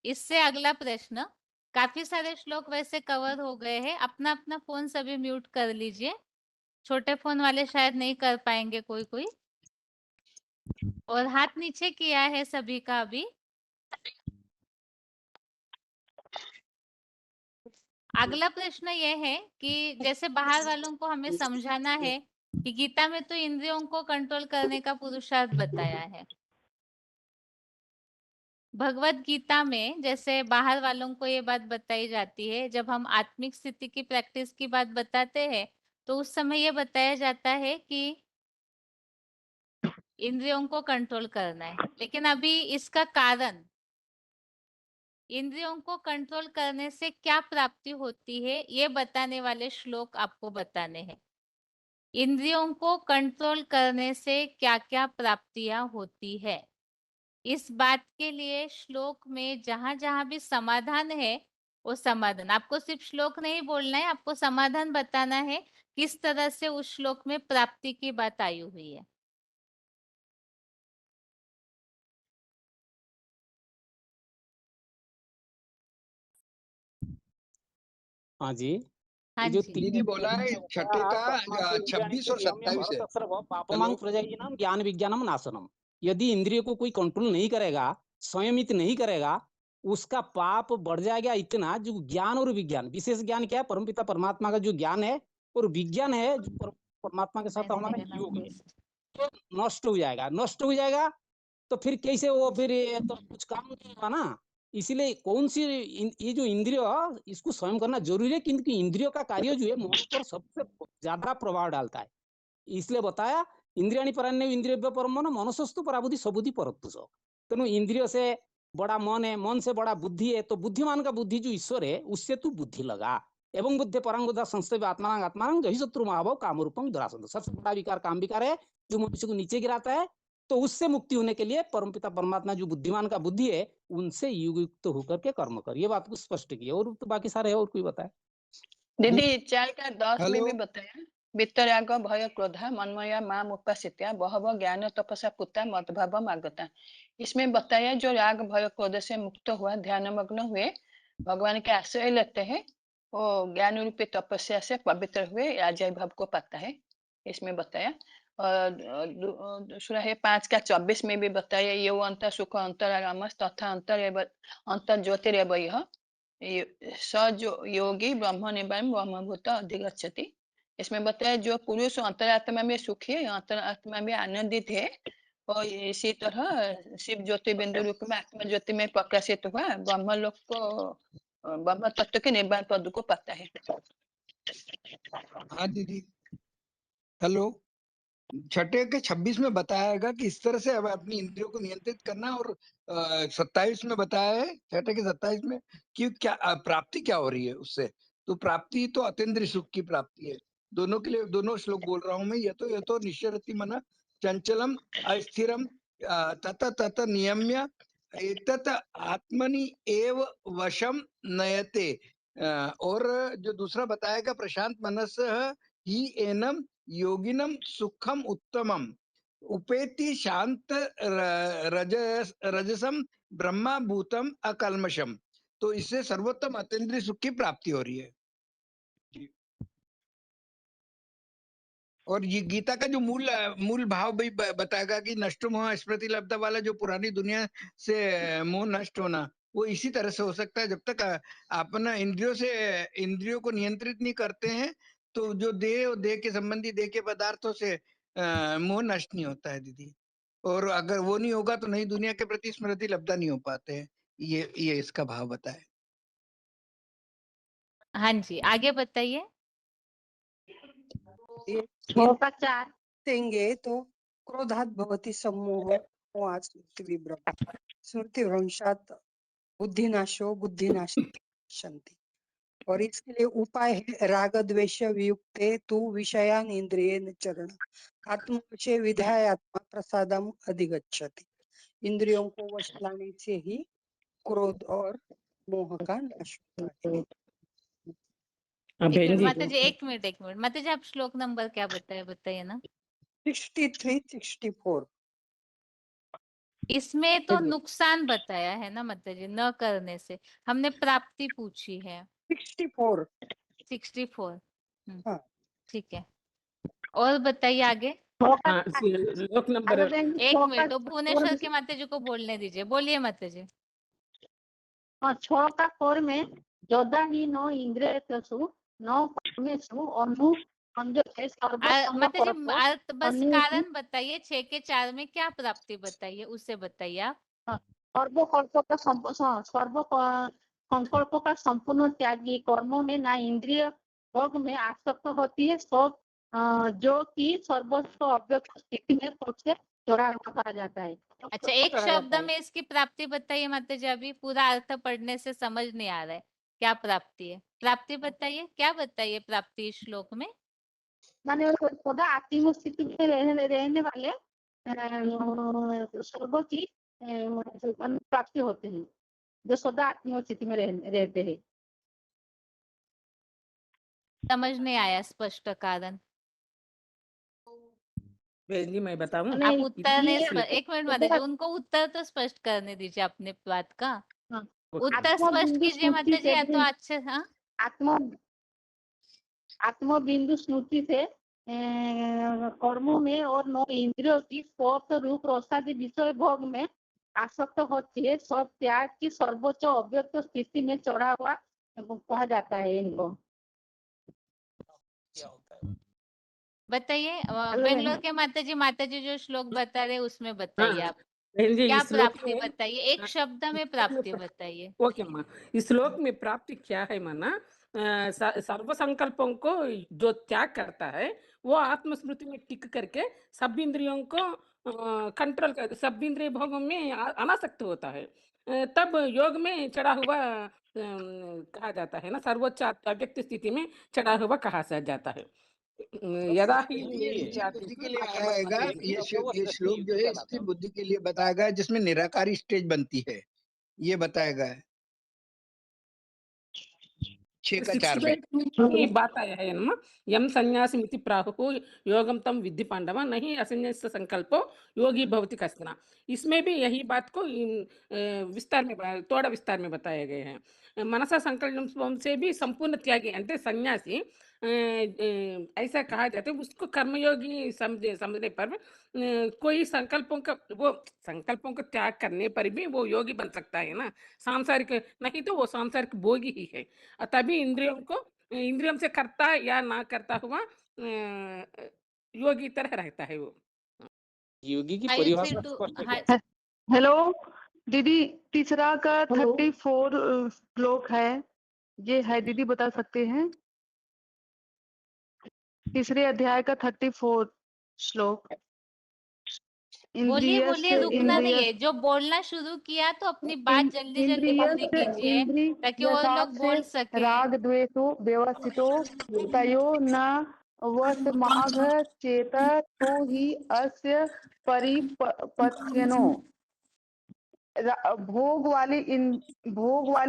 इससे अगला प्रश्न, काफी सारे श्लोक वैसे कवर हो गए हैं, अपना अपना फोन सभी म्यूट कर लीजिए। छोटे फोन वाले शायद नहीं कर पाएंगे कोई। और हाथ नीचे किया है सभी का अभी। अगला प्रश्न ये है कि जैसे बाहर वालों को हमें समझाना है कि गीता में तो इंद्रियों को कंट्रोल करने का पुरुषार्थ बताया है। भगवत गीता में जैसे बाहर वालों को ये बात बताई जाती है, जब हम आत्मिक स्थिति की प्रैक्टिस की बात बताते हैं तो उस समय ये बताया जाता है कि इंद्रियों को कंट्रोल करना है। लेकिन अभी इसका कारण, इंद्रियों को कंट्रोल करने से क्या प्राप्ति होती है, ये बताने वाले श्लोक आपको बताने हैं। इंद्रियों को कंट्रोल करने से क्या क्या प्राप्तियां होती है, इस बात के लिए श्लोक में जहां जहां भी समाधान है वो समाधान आपको सिर्फ श्लोक नहीं बोलना है, आपको समाधान बताना है किस तरह से उस श्लोक में प्राप्ति की बात आई हुई है। हाँ जी, हाँ जो जी। दीदी बोला है छठे का 26 और 27 है। पापमांग प्रजायिनाम ज्ञान विज्ञानम नाशनम। यदि इंद्रिय को कोई कंट्रोल नहीं करेगा, संयमित नहीं करेगा, उसका पाप बढ़ जाएगा इतना। जो ज्ञान और विज्ञान, विशेष ज्ञान क्या है? परमपिता परमात्मा का जो ज्ञान है, और विज्ञान है जो परमात्मा के साथ हमारा योग है, तो नष्ट हो जाएगा। नष्ट हो जाएगा तो फिर कैसे वो, फिर ये तो कुछ काम नहीं होगा ना। इसीलिए कौन सी ये जो इंद्रिय, इसको स्वयं करना जरूरी है, क्योंकि इंद्रियों का कार्य जो है मन पर सबसे ज्यादा प्रभाव डालता है। इसलिए बताया इंद्रियाणि परान्य इंद्रिय परम मन मनसस्तु पराबुद्धि सबुद्धि परत्तुष। तेणु इंद्रियों से बड़ा मन है, मन से बड़ा बुद्धि है, तो बुद्धिमान का बुद्धि जो ईश्वर है उससे तू बुद्धि लगा। एवं बुद्धि परंगुदा संस्थेव आत्मांग आत्मांग जही शत्रु महाभव काम रूपम दुरासंत। सबसे बड़ा विकार काम विकार है जो मनुष्य को नीचे गिराता है। तो उससे मुक्ति होने के लिए परमपिता परमात्मा जो बुद्धिमान का बुद्धि है उनसे युक्त होकर के कर्म कर। ये बात को स्पष्ट किया। और तो बाकी सारे और कोई बताए। दीदी 4 का 10 में भी बताया, वितराग भय क्रोध मनमया माम उपासित्या बहव ज्ञान तपसा पुता मदभाव आगता। इसमें बताया जो राग भय क्रोध से मुक्त हुआ, ध्यान मग्न हुए, भगवान के आश्रय लेते हैं, वो ज्ञान रूपी तपस्या से पवित्र हुए राजय भाव को पाता है, इसमें बताया। और दूसरा है 5 का 24 में भी बताया, ये अंतर सुख अंतरारामस तथा अंतर ज्योतिरेव यह स योगी ब्रह्म निवारण ब्रह्मभूत अधिगच्छति। इसमें बताया जो पुरुष अंतरात्मा में सुखी है, अंतरात्मा में आनंदित है, और इसी तरह शिव ज्योति बिंदु रूप में आत्मा ज्योति में प्रकाशित हुआ ब्रह्म लोक को, ब्रह्म तत्व के निर्वाण पद को पाता है। हाँ दीदी। हेलो, छठे के 26 में बताया कि इस तरह से अब अपनी इंद्रियों को नियंत्रित करना, और 27 में बताया है, छठे के 27 में, कि क्या प्राप्ति क्या हो रही है उससे। तो प्राप्ति तो अतीन्द्रिय सुख की प्राप्ति है। दोनों के लिए दोनों श्लोक बोल रहा हूं मैं। ये तो निश्चरति मन चंचलम अस्थिरम तत तत नियम्य एतत आत्मनि एव वशम नयते। और जो दूसरा बताएगा, प्रशांत मनस ही एनम योगिनम सुखम उत्तमम उपेति शांत रजसम ब्रह्मा भूतम अकल्मषम। तो इससे सर्वोत्तम अतीन्द्रिय सुख की प्राप्ति हो रही है। और ये गीता का जो मूल भाव भी बताएगा कि नष्ट मोह स्मृति लब्धा वाला जो पुरानी दुनिया से मोह नष्ट होना, वो इसी तरह से हो सकता है जब तक अपना इंद्रियों को नियंत्रित नहीं करते हैं। तो जो देह और देह के संबंधी देह के पदार्थों से मोह नष्ट नहीं होता है दीदी। और अगर वो नहीं होगा तो नई दुनिया के प्रति स्मृति लब्धा नहीं हो पाते हैं। ये इसका भाव बताए। हाँ जी, आगे बताइए। देंगे तो क्रोधात भवति सम्मोह मोहात् स्मृति विभ्रम स्मृति भ्रंशात् बुद्धिनाशो बुद्धिनाशान्ति। और इसके लिए उपाय है राग द्वेष वियुक्ते तु विषयान इंद्रियेण चरण आत्मवशे विधाय आत्मा प्रसादम अधिगच्छति। इंद्रियों को वश लाने से ही क्रोध और मोह का नाश होता है। माता जी एक मिनट माता जी, आप श्लोक नंबर क्या बताइए ना। 63, 64। इसमें तो नुकसान बताया है ना माता जी, न करने से। हमने प्राप्ति पूछी है। 64। ठीक है, और बताइए आगे। श्लोक नंबर एक मिनट, तो भुवनेश्वर की माता जी को बोलने दीजिए। बोलिए माता जी। 6 में जोधा ही नो इंद्रियेषु नो कर्मेषु अनु माता जी अर्थ बस कारण बताइए। 6 के 4 में क्या प्राप्ति बताइए, उससे बताइए आप। संकल्पों का संपूर्ण त्यागी, कर्मों में ना इंद्रिय भोग में आसक्त होती है, सब जो कि सर्वस्व अव्यक्त स्थिति में सबसे चौड़ा कहा जाता है। अच्छा, एक शब्द में इसकी प्राप्ति बताइए माता जी। अभी पूरा अर्थ पढ़ने से समझ नहीं आ रहा है क्या प्राप्ति है। प्राप्ति बताइए, क्या बताइए प्राप्ति इस श्लोक में। माने सदा आत्म स्थिति में रहने वाले सर्वों की प्राप्ति होते हैं, जो सदा आत्म स्थिति में रहते हैं। समझ नहीं आया स्पष्ट कारण। मैं बताऊं? आप उत्तर ने एक मिनट माता जी, उनको उत्तर तो स्पष्ट करने दीजिए अपने बात का। उत्तर स्पष्ट कीजिए माता जी, या तो अच्छे। हाँ, आत्म बिंदु स्मृति से कर्मों में और नौ इंद्रियों की स्पर्श रूप रसादि विषय भोग में आसक्त होती है, सब त्याग की सर्वोच्च अव्यक्त स्थिति में चढ़ा हुआ कहा जाता है इनको। बताइए बेंगलोर के माता जी जो श्लोक बता रहे उसमें बताइए आप। क्या प्राप्ति बताइए, एक शब्द में प्राप्ति बताइए। ओके माँ, इस श्लोक में प्राप्ति क्या है माना, सर्व संकल्पों को जो त्याग करता है वो आत्मस्मृति में टिक करके सब इंद्रियों को कंट्रोल कर, सब इंद्रिय भोगों में अनासक्त होता है, तब योग में चढ़ा हुआ कहा जाता है ना, सर्वोच्च अव्यक्त स्थिति में चढ़ा हुआ कहा जाता है। यदा ही बुद्धि के लिए आएगा। ये श्लोक जो है स्थिर बुद्धि के लिए बताया गया, जिसमें निराकारी स्टेज बनती है, ये बताया गया है 6 का 4 में। बात आया है ना, यम संन्यासिमिति प्राहुः योगम तम विद्धि पांडव नहीं असंन्यास संकल्पो योगी भवति कश्चन। इसमें भी यही बात को विस्तार में थोड़ा विस्तार में बताया गए हैं। मनसा संकल्प से भी संपूर्ण त्यागी अंते सन्यासी ऐसा कहा जाता है। उसको कर्मयोगी समझने पर कोई संकल्पों को त्याग करने पर भी वो योगी बन सकता है ना, सांसारिक नहीं तो वो सांसारिक भोगी ही है। तभी इंद्रियों से करता या ना करता हुआ योगी तरह रहता है वो। योगी की परिभाषा स्पष्ट है। हेलो दीदी, तीसरा का 34 श्लोक है, ये है दीदी, बता सकते हैं? तीसरे अध्याय का 34 श्लोक। बोलिए इंद्रिय बोलिए, से रुकना नहीं इंद्रिय है। जो बोलना शुरू किया तो अपनी बात जल्दी जल्दी इंद्रिय पूरी से कीजिए ताकि वो लोग बोल से सके। राग द्वेषो व्यवस्थितो तयो न वसमाघ चेत तो ही अस्य परिपत्यनो। भोग वाली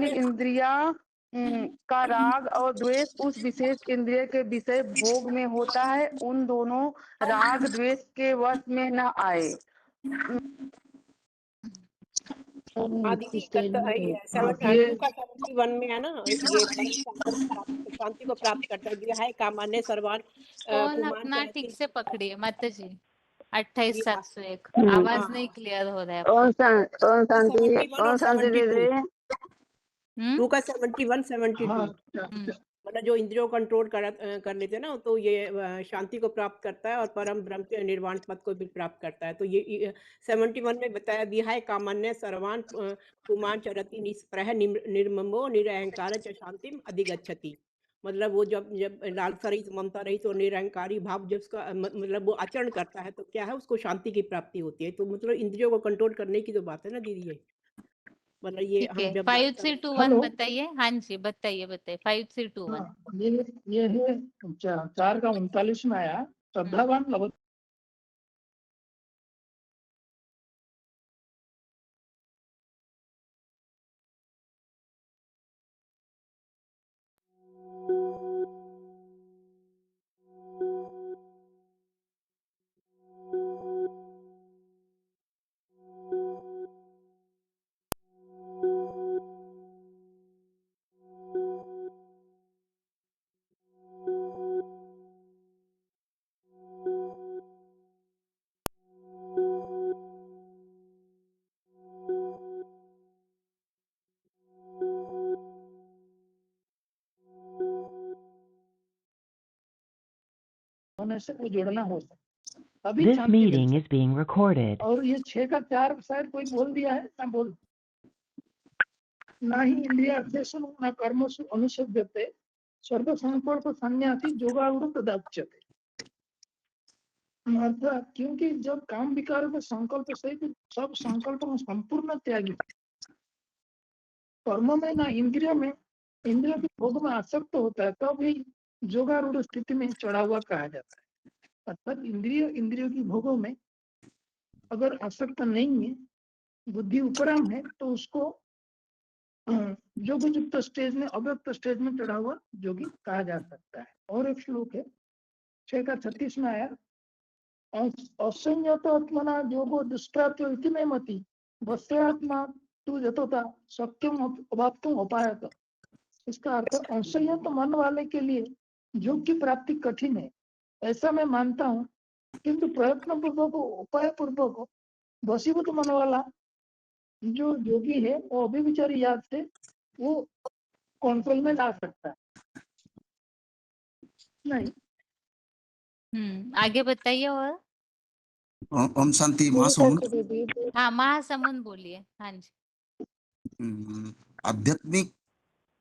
इंद्रिया का राग और द्वेष उस विशेष इंद्रिय के विषय भोग में होता है, उन दोनों राग द्वेष के वश में न आए। हाँ दीदी, 71 में है ना, ये परम शांति को प्राप्त करता है। विहाय कामान्य सर्वान फोन पुमान अपना चरति। ठीक से पकड़िए मत जी। 28701 हाँ। आवाज नहीं क्लियर हो रहा है आपका। ओम शांति दीदी। 2 का 71 72 मतलब जो इंद्रियों को कंट्रोल कर लेते हैं ना, तो ये शांति को प्राप्त करता है और परम ब्रह्म के निर्वाण पद को भी प्राप्त करता है। तो ये 71 में बताया, विहाय कामान्य सर्वान पुमान चरति निस्पृह निर्ममो निरहंकार च शांतिम अधिगच्छति। मतलब वो जब लालसा रहित, ममता रहित और निरहंकारी भाव जब उसका मतलब वो आचरण करता है तो क्या है, उसको शांति की प्राप्ति होती है। तो मतलब इंद्रियों को कंट्रोल करने की जो बात है ना दीदी, ये मतलब ये ठीक हम है। जब 5321 बताइए। हाँ जी बताइए 5321। ये है 4 का 39 में आया, श्रद्धावान लभते। होने से वो जुड़ना हो सकता अभी This Shanti mill meeting is being recorded. और ये 6 का 4 शायद कोई बोल दिया है ना, बोल ना ही इंद्रिय अध्यक्षण न कर्मसु अनुसभ्यते सर्व संकल्प सन्यासी जोगारूढ़ तदाच्यते। अर्थात क्योंकि जब काम विकार में संकल्प सहित सब संकल्प में संपूर्ण त्यागी, कर्म में ना इंद्रिय में, इंद्रिय के भोग में आसक्त होता है, तब ही जोगारूढ़ स्थिति में चढ़ा हुआ कहा जाता है। अर्थात इंद्रियों की भोगों में अगर आसक्त नहीं है, बुद्धि उपराम है, तो उसको योगयुक्त स्टेज में, अव्यक्त स्टेज में चढ़ा हुआ योगी कहा जा सकता है। और एक श्लोक है 6 का 36 में आया, असंयत आत्मना योगो दुष्प्राप्य इति मे मति वस्यात्मा तु यतोता सत्यम अवाप्तुम उपायत। इसका अर्थ असंयत मन वाले के लिए योग की प्राप्ति कठिन है, ऐसा मैं मानता हूँ, किंतु प्रयत्न पूर्वक, उपाय पूर्वक वशीभूत मन वाला जो योगी है वो अभिविचारी याद से वो कंट्रोल में ला सकता है। नहीं आगे बताइए। और ओम शांति महासमुंद। हाँ महासमुंद बोलिए। हाँ जी। आध्यात्मिक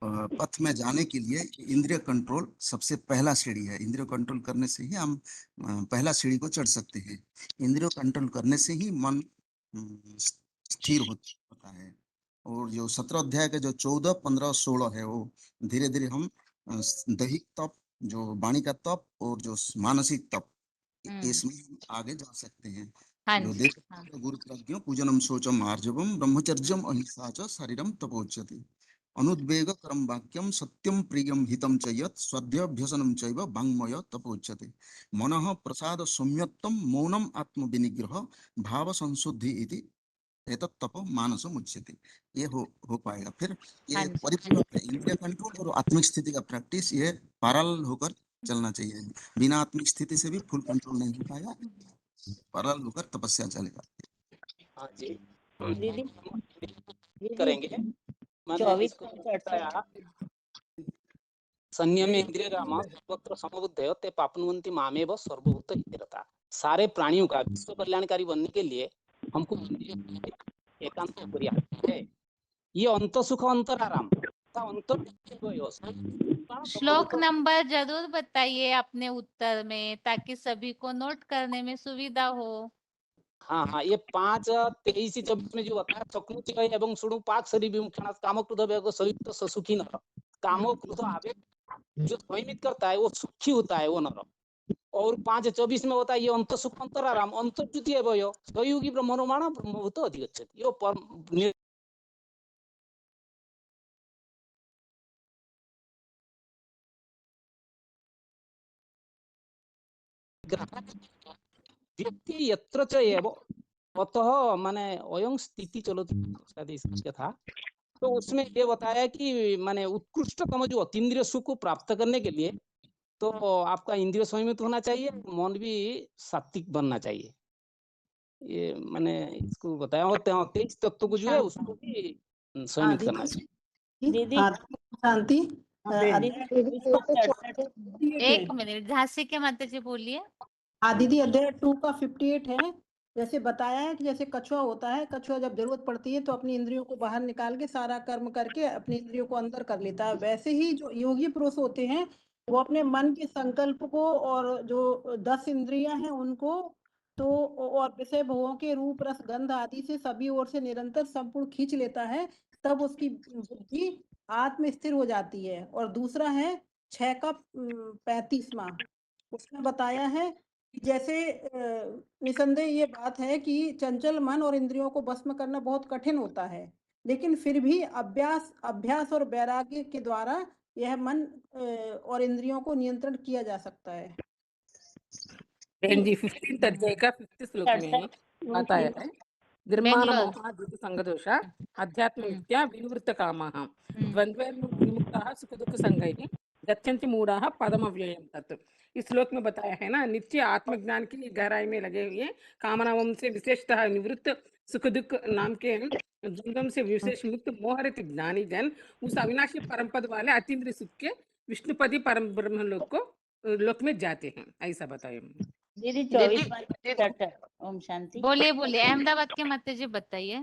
पथ में जाने के लिए इंद्रिय कंट्रोल सबसे पहला सीढ़ी है। इंद्रिय कंट्रोल करने से ही हम पहला सीढ़ी को चढ़ सकते हैं। इंद्रिय कंट्रोल करने से ही मन स्थिर होता है। और जो 17 अध्याय के जो 14, 15, 16 है, वो धीरे धीरे हम दैहिक तप, जो वाणी का तप और जो मानसिक तप, इसमें आगे जा सकते हैं। जो देख गुरु प्रज्ञो पूजनम शौचम आर्जवम ब्रह्मचर्यम अहिंसा च शरीरम तपोच्यते अनुद्वेग करम वाक्यम सत्यम प्रियम हितम च यत् स्वाध्याभ्यसनम चैव वाङ्मय तपोच्यते मनः प्रसाद सौम्यत्वम मौनम आत्म विनिग्रह भाव संशुद्धि इति एतत् तपो मानसम उच्यते। ये हो पाएगा। फिर ये परिपूर्ण इंद्रिय कंट्रोल और आत्मिक स्थिति का प्रैक्टिस, ये पैरेलल होकर चलना चाहिए। बिना आत्मिक स्थिति से भी फुल कंट्रोल नहीं हो पाएगा, पैरेलल होकर तपस्या चलेगा। हाँ जी दीदी करेंगे। मैंने इसको बताया, संयम इंद्रिय राम सर्वत्र समबुद्धयो ते पापनुवन्ति मामेव सर्वभूत हितरता। सारे प्राणियों का विश्व कल्याणकारी बनने के लिए हमको एकांत अपरिहार्य है। ये अंत सुख अंतर आराम, श्लोक नंबर जरूर बताइए अपने उत्तर में, ताकि सभी को नोट करने में सुविधा हो। हाँ हाँ, ये 5:23-24 में जो बताया, चक्रुति एवं शुणु पाक शरीर विमुक्षण कामो क्रोध वेग सयुक्त सुखी नर। कामो क्रोध आवेग जो संयमित करता है वो सुखी होता है वो नर। और 5:24 में होता है ये अंत सुख अंतराराम अंतर्ज्योति एवं सहयोगी ब्रह्मणोमाण ब्रह्मभूत अधिगच्छति। यो परम व्यक्ति यत्र च एव अतः माने अयं स्थिति चलति शायद इसका था। तो उसमें ये बताया कि माने उत्कृष्टतम जो अतीन्द्रिय सुख को प्राप्त करने के लिए तो आपका इंद्रिय संयमित होना चाहिए, मन भी सात्विक बनना चाहिए। ये मैंने इसको बताया। और 23 तत्व को जो है उसको भी संयमित करना चाहिए। दीदी शांति एक मिनट, झांसी के माता जी बोलिए। दीदी अध्याय 2 का 58 है। जैसे बताया है कि जैसे कछुआ होता है, कछुआ जब जरूरत पड़ती है तो अपनी इंद्रियों को बाहर निकाल के सारा कर्म करके अपनी इंद्रियों को अंदर कर लेता है। वैसे ही जो योगी पुरुष होते हैं वो अपने मन के संकल्प को और जो 10 इंद्रियां हैं उनको तो और विषय भोगों के रूप रस गंध आदि से सभी ओर से निरंतर संपूर्ण खींच लेता है, तब उसकी बुद्धि आत्म स्थिर हो जाती है। और दूसरा है 6 का 35वां, उसमें बताया है जैसे निसंदेह ये बात है कि चंचल मन और इंद्रियों को भस्म करना बहुत कठिन होता है, लेकिन फिर भी अभ्यास और वैराग्य के द्वारा यह मन और इंद्रियों को नियंत्रण किया जा सकता है। जी 15 अध्याय का 50 श्लोक में बताया है, निर्माण मोहादिति संगदोष अध्यात्म विद्या विनिवृत्त कामः द्वंद्वैर्विमुक्ताः सुख दुख संगैः गच्छन्ति मूढ़ाः पदमव्ययम् तत्। इस श्लोक में बताया है ना, नित्य आत्मज्ञान की गहराई में लगे हुए कामनाओं से विशेषतः निवृत्त सुख दुख नाम के द्वंद्व से विशेष मुक्त मोहरित ज्ञानी जन उस अविनाशी परम पद वाले अतीन्द्रिय सुख के विष्णुपति परम ब्रह्म लोक में जाते हैं, ऐसा बताया दीदी 24 ओम शांति। बोलिए बोलिए, अहमदाबाद के माता जी बताइए।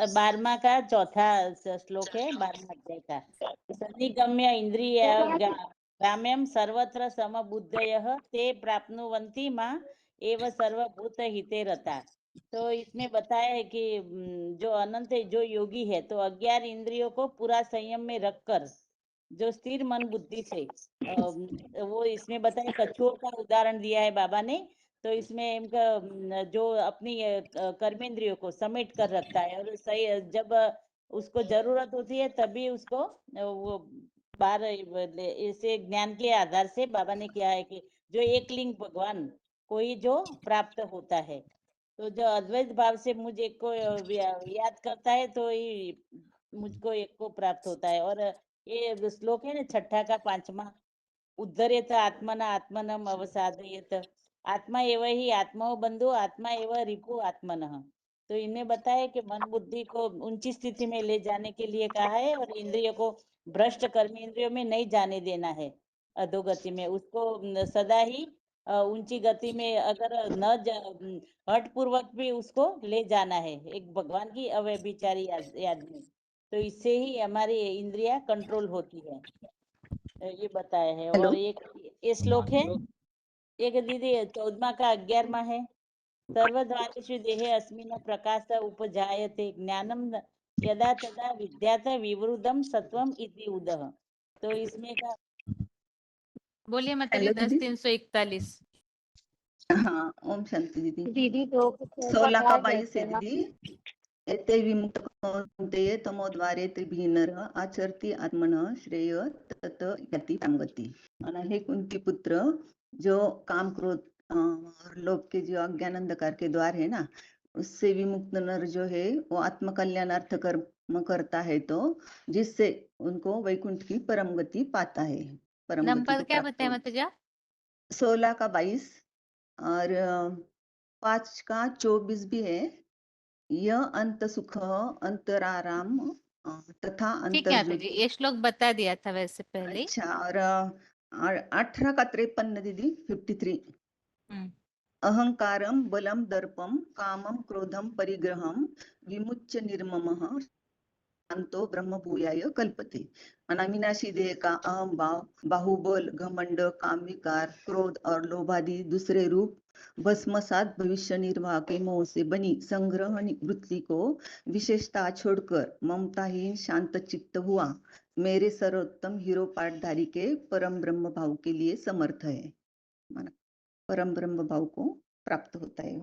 12वां का चौथा श्लोक है 12वां अध्याय का। सन्निगम्य इंद्रिय ग्राम्यम सर्वत्र समबुद्धयः ते प्राप्नुवन्ति मां एव सर्वभूत हिते रता। तो इसमें बताया है कि जो अनंत जो योगी है तो 11 इंद्रियों को पूरा संयम में रखकर जो स्थिर मन बुद्धि से वो इसमें बताया, कछुओं का उदाहरण दिया है बाबा ने। तो इसमें इनका जो अपनी कर्मेंद्रियों को समेट कर रखता है और सही जब उसको जरूरत होती है तभी उसको वो बार इसे ज्ञान के आधार से बाबा ने किया है कि जो एक लिंग भगवान को ही जो प्राप्त होता है। तो जो अद्वैत भाव से मुझे एक को याद करता है तो ही मुझको एक को प्राप्त होता है। और ये श्लोक है ना 6 का 5वां, उद्धरेत आत्मना आत्मनम अवसादयेत आत्मा एव ही आत्मा बंधु आत्मा एव रिपु आत्मनः। तो इन्हें बताया कि मन बुद्धि को ऊंची स्थिति में ले जाने के लिए कहा है और इंद्रियों को भ्रष्ट कर्म इंद्रियों में नहीं जाने देना है, अधोगति में उसको सदा ही ऊंची गति में अगर न हठ पूर्वक भी उसको ले जाना है, एक भगवान की अव्यभिचारी याद में। तो इससे ही हमारी इंद्रिया कंट्रोल होती है, ये बताया है। और एक ये श्लोक है एक दीदी 14वां का 11वां है, सर्वद्वारेषु देहे अस्मिन् प्रकाश उपजायते ज्ञानम यदा तदा विद्यात विवृद्धम सत्वम इति उदः। तो इसमें का बोलिए मतलब 10-341। हाँ ओम शांति दीदी। दीदी 16 का 22 है दीदी। एते विमुक्त कौन्तेय तमोद्वारे त्रिभिनर आचरति आत्मनः श्रेय तत गति प्राप्ति। हे कुंती पुत्र, जो काम क्रोध और लोभ के जो अज्ञान अंधकार के द्वार है ना, उससे विमुक्त नर जो है वो आत्म कल्याणार्थ कर्म करता है, तो जिससे उनको वैकुंठ की परम गति पाता है। परम नंबर क्या बताया मतलब? 16 का 22 और 5 का 24 भी है। यह अंत सुख अंतराराम तथा अंतर्ज्योति, ये श्लोक बता दिया था वैसे पहले। अच्छा, और 18 का 53 दीदी 53। अहंकारम बलम दर्पम कामम क्रोधम परिग्रहम विमुच्य निर्ममः शांतो ब्रह्म भूयाय कल्पते। अनाविनाशी देह का अहम भाव, बाहुबल, घमंड, काम विकार, क्रोध और लोभादि दूसरे रूप भस्मसात भविष्य निर्वाह के मोह से बनी संग्रह वृत्ति को विशेषता छोड़कर ममताहीन शांत चित्त हुआ मेरे सर्वोत्तम हीरो पाठधारी के परम ब्रह्म भाव के लिए समर्थ है। माना परम ब्रह्म भाव को प्राप्त होता है।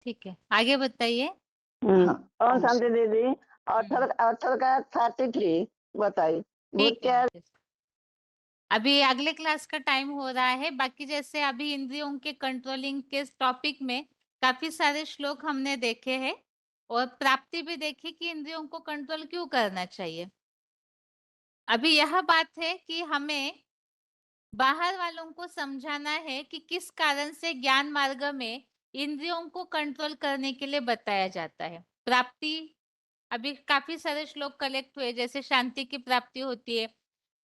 ठीक है, आगे बताइए। हाँ, और शांति दीदी अर्थर का 33 बताइए। ठीक है, अभी अगले क्लास का टाइम हो रहा है। बाकी जैसे अभी इंद्रियों के कंट्रोलिंग के टॉपिक में काफी सारे श्लोक हमने देखे हैं और प्राप्ति भी देखी कि इंद्रियों को कंट्रोल क्यों करना चाहिए। अभी यह बात है कि हमें बाहर वालों को समझाना है कि किस कारण से ज्ञान मार्ग में इंद्रियों को कंट्रोल करने के लिए बताया जाता है। प्राप्ति अभी काफी सारे श्लोक कलेक्ट हुए, जैसे शांति की प्राप्ति होती है,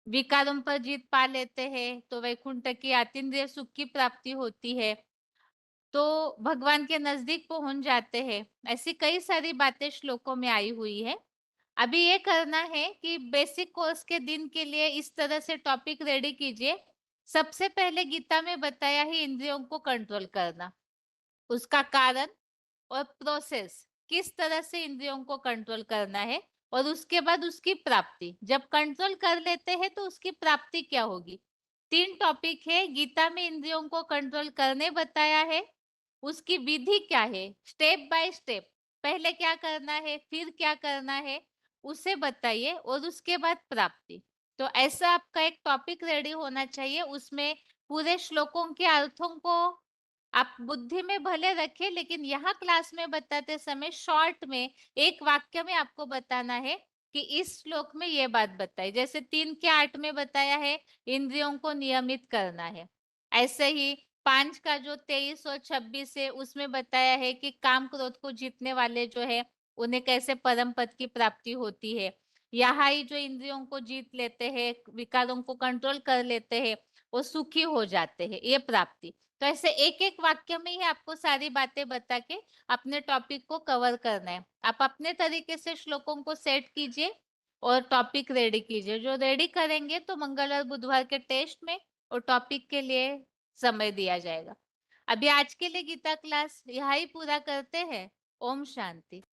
विकारों पर जीत पा लेते हैं तो वैकुंठ की अतीन्द्रिय सुख की प्राप्ति होती है, तो भगवान के नजदीक पहुंच जाते हैं। ऐसी कई सारी बातें श्लोकों में आई हुई है। अभी ये करना है कि बेसिक कोर्स के दिन के लिए इस तरह से टॉपिक रेडी कीजिए। सबसे पहले गीता में बताया है इंद्रियों को कंट्रोल करना, उसका कारण और प्रोसेस, किस तरह से इंद्रियों को कंट्रोल करना है, और उसके बाद उसकी प्राप्ति। जब कंट्रोल कर लेते हैं तो उसकी प्राप्ति क्या होगी। 3 टॉपिक है गीता में इंद्रियों को कंट्रोल करने बताया है, उसकी विधि क्या है, स्टेप बाय स्टेप, पहले क्या करना है फिर क्या करना है उसे बताइए, और उसके बाद प्राप्ति। तो ऐसा आपका एक टॉपिक रेडी होना चाहिए। उसमें पूरे श्लोकों के अर्थों को आप बुद्धि में भले रखें, लेकिन यहाँ क्लास में बताते समय शॉर्ट में एक वाक्य में आपको बताना है कि इस श्लोक में ये बात बताई। जैसे 3 के 8 में बताया है इंद्रियों को नियमित करना है, ऐसे ही 5 का जो 23 और 26 है उसमें बताया है कि काम क्रोध को जीतने वाले जो है उन्हें कैसे परम पद की प्राप्ति होती है। यहाँ ही जो इंद्रियों को जीत लेते हैं, विकारों को कंट्रोल कर लेते हैं, वो सुखी हो जाते हैं, ये प्राप्ति। तो ऐसे एक एक वाक्य में ही आपको सारी बातें बता के अपने टॉपिक को कवर करना है। आप अपने तरीके से श्लोकों को सेट कीजिए और टॉपिक रेडी कीजिए। जो रेडी करेंगे तो मंगलवार बुधवार के टेस्ट में और टॉपिक के लिए समय दिया जाएगा। अभी आज के लिए गीता क्लास यहाँ ही पूरा करते हैं। ओम शांति।